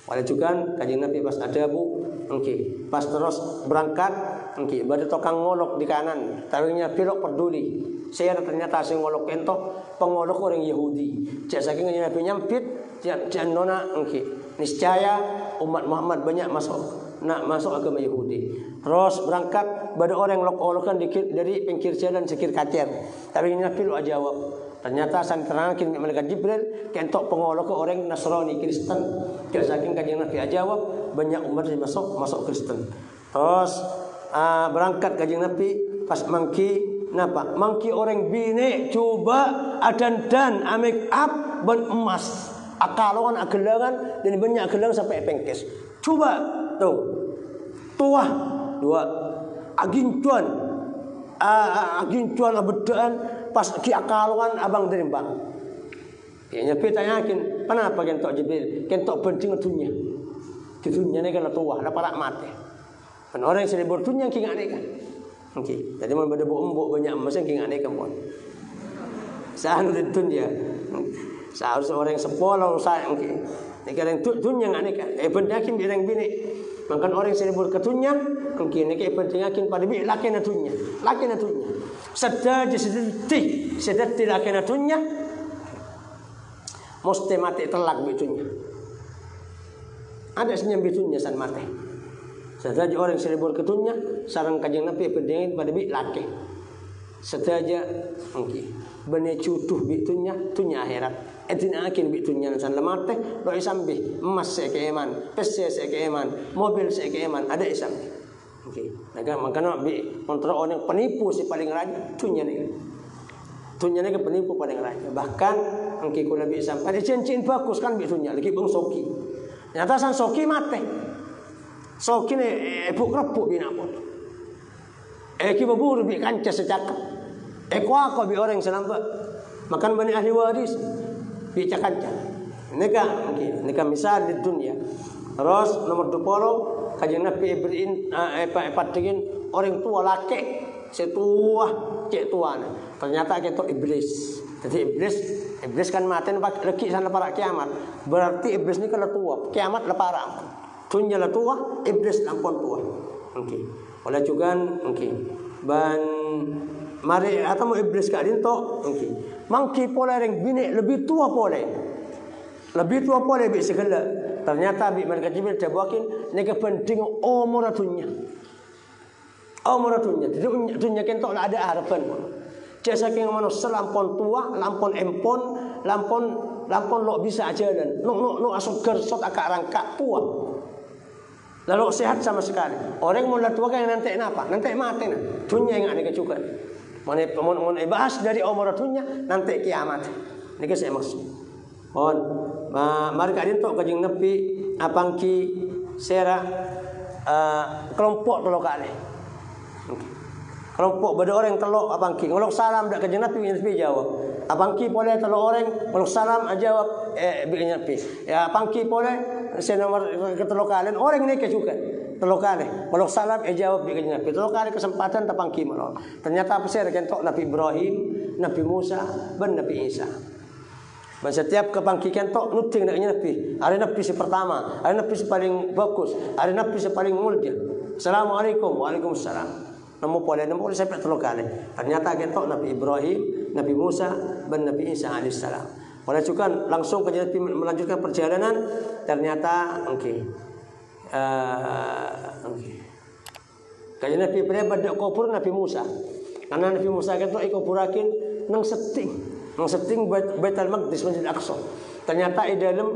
Wala juga kanjeng Nabi pas ada bu, okey, pas terus berangkat, okey, pada tokang ngolok di kanan, tawinya pilok peduli. Saya ternyata saya ngolok entok pengolok orang Yahudi. Cak saking kanjeng Nabi nyampit, cak nona, okey. Niscaya umat Muhammad banyak masuk agama Yahudi. Terus berangkat pada orang lok-lokan dari pinggir jalan sekir kacer. Tapi Nabi lu jawab. Ternyata santerangkin malaikat Jibril kentok pengolok ke orang Nasrani Kristen. Tidak saking kanjeng Nabi jawab banyak umat masuk Kristen. Terus berangkat kanjeng Nabi pas mangki napa? Mangki orang bine coba adan make up ban emas. Akalongan agelangan dan banyak agelang sampai pengkes. Coba tuh. Tuah dua agincuan abedaan pas ki akalongan abang derimbang. Ya Nabi tanyakin, kenapa kentok Jibril? Kentok penting dunia. Di dunia ni kan tuah, ada para mati. Kan orang yang sedih berdunia ki ngane kan. Okey, jadi mun bade mbok banyak emas ki ngane kan pun. Sahanu di dunia. Seharusnya orang yang sepuluh sayang ke. Nek orang dunia ngane kan. Penting birang bini. Makan orang yang sedih berketunya, mungkin nek penting pada bi laki na dunia. Sedati laki na dunia. Mesti mati telak bitunya. Ada senyum bitunya san mati. Sedati orang yang sedih berketunya, sarang kanjeng Nabi penting pada bi laki. Sedaja mungkin bani cutuh bitunya tunya akhirat. Etina akin bitunya san lemate lo isambi emas saya keeman, PC saya keeman, mobil saya keeman ada isam. Okey. Makanya bi kontrol orang penipu si paling raja tunya ni. Tunya ni ke penipu paling raja. Bahkan angki kula bi isam. Ada cincin bagus kan bitunya lagi bang Soki. Nyata san Soki mate. Soki ni epuk repuk binapot. Ki baburu bi kanca secakap. Ko bi orang senampak. Makan bani ahli waris. Bica kanca. Nika misal di dunia. Terus nomor 20 kanjeng Nabi beriin patingin orang tua laki setua cek tuana. Ternyata itu iblis. Jadi iblis kan mati lagi sana para kiamat. Berarti iblis ni kalau tua, kiamat la para. Dunia la tua, iblis lampun tua. Okey. Oleh juga ban mari atau iblis ka dinto mangki pole reng bini lebih tua pole. Lebih tua pole bi segala. Ternyata bi malaikat Jibril jabakin nega penting umuratunya. Umuratunya. Jadi dunia kentok lah ada harapan. Cek saking manusia lampon tua, lampon empon, lampon lo bisa aja dan lo asuk gersot akak rangkak tua. Lalu sehat sama sekali. Orang mulai tua kan nanti apa? Nanti mati nah. Dunia yang ada kecukan. Mau bahas dari umuratunya nanti kiamat. Ini saya maksud. Mari kalian tok kajing nepi apangki sera kelompok telo kali. Kelompok beda orang telo apangki ngolok salam dak kajing nepi jawab. Apangki boleh telo orang ngolok salam jawab bikin nepi. Ya apangki boleh saya nomor ketelo kalian orang ini kecukan. Telo kali ngolok salam jawab bikin nepi. Telo kali kesempatan tapangki malah. Ternyata apa sera kentok Nabi Ibrahim, Nabi Musa, dan Nabi Isa. Dan setiap kebangkitan tok nuting naknya Nabi. Hari Nabi si pertama, hari Nabi si paling bagus, hari Nabi si paling mulia. Assalamualaikum, waalaikumsalam. Namo sampai 3 kali. Ternyata kentok Nabi Ibrahim, Nabi Musa, dan Nabi Isa alaihissalam. Oleh juga langsung ke Nabi melanjutkan perjalanan. Ternyata Kaya Nabi Ibrahim pada kubur Nabi Musa. Karena Nabi Musa kentok ikuburakin nang seting. Setting Baitul Maqdis Masjid Aqsa. Ternyata di dalam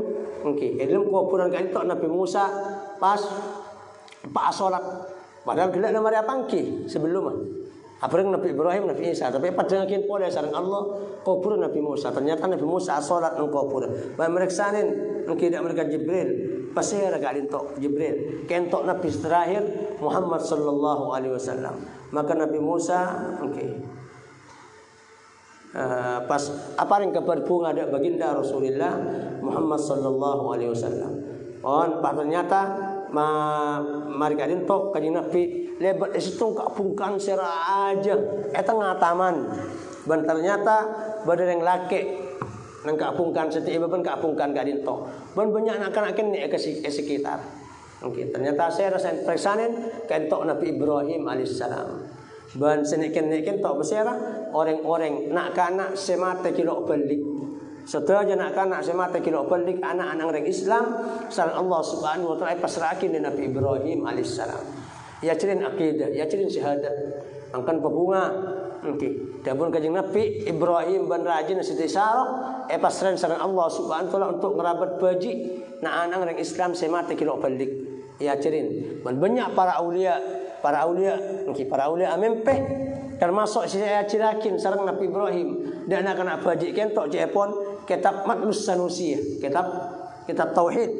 kuburan itu Nabi Musa pas salat. Padahal gelak nama dia pangki sebelum Apreng Nabi Ibrahim, Nabi Isa. Tapi pada ngakin pola sareng Allah kuburan Nabi Musa. Ternyata Nabi Musa salat nang kuburan. Ba mereksanin tidak mereka Jibril. Pasir agak dintok Jibril. Kentok Nabi terakhir Muhammad sallallahu alaihi wasallam. Maka Nabi Musa pas apa yang kabar bunga ada baginda Rasulullah Muhammad sallallahu alaihi wasallam. Ternyata mari kadin tok kanjeng Nabi lebat esitung kapungkan sera aja eta ngataman. Dan ternyata badar yang laki nang kapungkan setiap ben kapungkan kadin tok. Ben banyak anak-anak ni ke sekitar. Ternyata saya rasa persanen kentok Nabi Ibrahim alaihissalam. Ban senikin tok bersera orang-orang nak kanak semata kilo balik. Setelah nak kanak semata kilo balik anak-anak orang Islam sareng Allah Subhanahu wa taala pasrahakin di Nabi Ibrahim alaihissalam. Ya cirin akidah, ya cirin syahadat. Angkan pebunga Dapun kanjeng Nabi Ibrahim ban rajin Siti Sarah pasrahan sareng Allah Subhanahu wa taala untuk ngerabat baji nak anak orang Islam semata kilo balik. Ya cirin. Ban banyak para aulia amempeh termasuk saya cirakin sareng Nabi Ibrahim dan anak baji kentok jepon kitab Matnus Sanusi kitab tauhid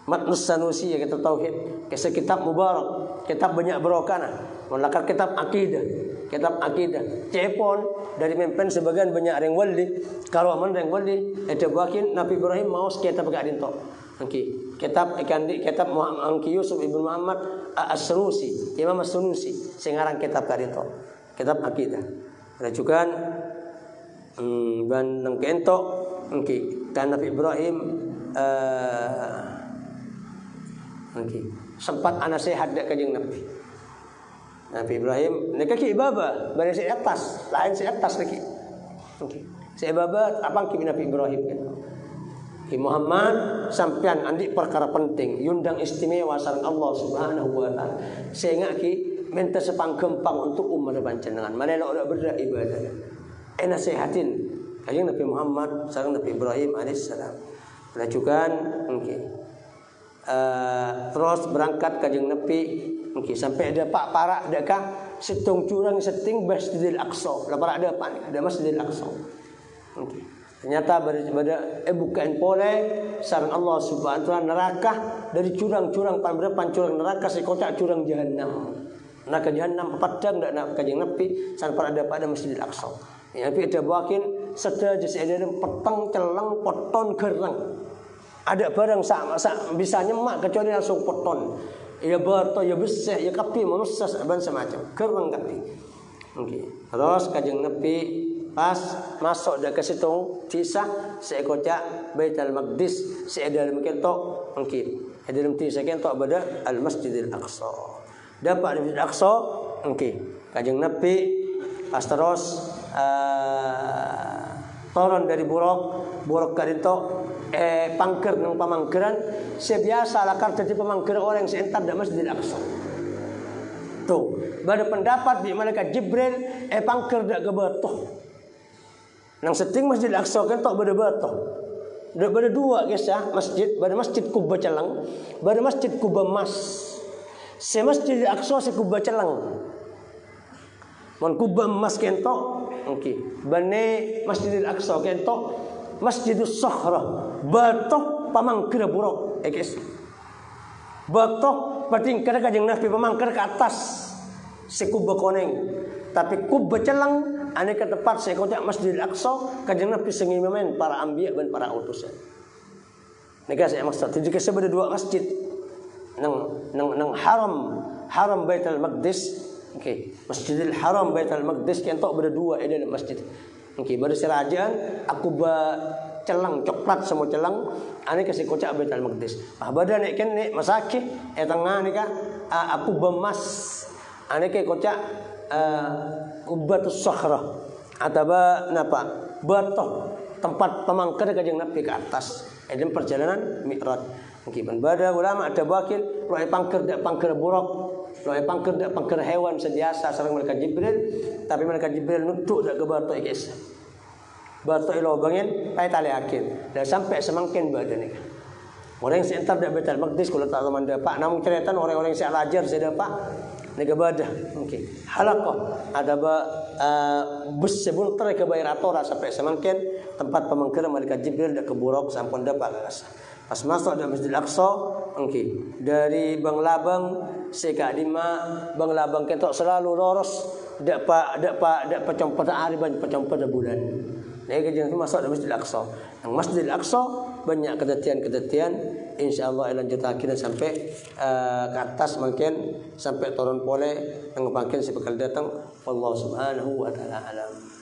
Matnus Sanusi kitab tauhid kitab mubarak kitab banyak barokah melakar kitab akidah jepon dari mempen sebagian banyak orang wali kalau aman orang wali ada bakin Nabi Ibrahim mau kitab gak dintok kitab Muhammad Yusuf ibn Muhammad As-Sunusi, Imam As-Sunusi, sengarang kitab karito, kitab akidah. Ada juga ban nang kentok, kan Nabi Ibrahim sempat anak sehat dak kanjeng Nabi. Nabi Ibrahim nek ki baba, bari si atas, lain si atas lagi. Si baba apa ki Nabi Ibrahim kan? Muhammad sampean andi perkara penting yundang istimewa sareng Allah Subhanahu wa taala sehingga ki minta sepanggempang untuk umat panjenengan malelo ora beribadah nasihatin kanjeng Nabi Muhammad sareng Nabi Ibrahim alaihissalam. Lanjukan terus berangkat kanjeng Nabi sampai ada pak parak dekah setung curang seting Masjidil Aqsa. Lapar ada apa? Ada Masjidil Aqsa. Ternyata bukan pole sareng Allah Subhanahu wa taala neraka dari curang-curang curang neraka sekocak curang jahanam. Neraka jahanam padang dak nak kanjeng Nabi sampai ada pada Masjidil Aqsa. Nabi ada bawakin sedaya ada peteng celeng poton gerang. Ada barang sama bisa nyemak kecuali langsung poton. Ya barto ya beseh ya kapi manusia ban semacam gerang kapi. Terus kanjeng Nabi pas masuk dak ke situ kisah seekocak Baitul Maqdis sedalam kentok dalam tisah kentok pada Al Masjidil Aqsa. dapat di Masjid Aqsa Kanjeng Nabi pas terus turun dari buruk kadito pangker nang pamangkeran sebiasa lakar jadi pamangker orang yang seentar di Masjid Aqsa. Tuh, pada pendapat di malaikat Jibril pangker dak gebetoh. Nang seting Masjid Aqsa kan tok beda betoh. Ada dua guys ya, masjid, ada masjid Kuba Celang, ada masjid Kuba Mas. Se Masjid Aqsa se Kuba Celang. Mon Kuba Mas kento, bane Masjid Aqsa kento, Masjidus Sahrah. Batoh pamangkir buruk, guys. Batoh patingkar Kanjeng Nabi pamangkir ke atas se Kuba Koneng. Tapi Kuba Celang ane ke tempat saya kota Masjid Aqsa Kanjeng Nabi sengimamen para anbiya dan para utusan. Nika saya maksud jadi sebeda dua masjid nang haram Baitul Maqdis. Masjidil Haram Baitul Maqdis kentok beda dua dalam masjid. Pada serajaan aku celang coklat semua celang ane ke kota Baitul Maqdis. Bada nek ken nek masakih tengah nika aku bemas ane ke kota Kubatus Sakhrah atau napa batoh tempat pemangker Kanjeng Nabi ke atas dalam perjalanan Mi'raj. Mungkin pada ulama ada wakil loe pangker dak pangker buruk, loe pangker dak pangker hewan sediasa sareng malaikat Jibril, tapi malaikat Jibril nutuk dak ke batoh guys. Batoh ilo bangin pai tali akin dan sampai semangkin badan ni. Orang yang seantar dak Baitul Maqdis kalau tak teman dapat namun cerita orang-orang yang saya ajar saya dapat nega badah halaqah ada bus sebul trek ke Bairatora sampai semangkin tempat pemangkir malaikat Jibril dak keburuk sampun dapat rasa pas masuk dalam Masjid Aqsa dari Bang Labang seka lima Bang Labang ketok selalu lurus dak pecompat hari ban pecompat bulan nega jangan masuk dalam Masjid Aqsa yang Masjid Aqsa banyak kedetian insyaallah lanjut akhirnya sampai ke atas mungkin sampai turun pole yang makin sebekal datang Allah subhanahu wa ta'ala alam.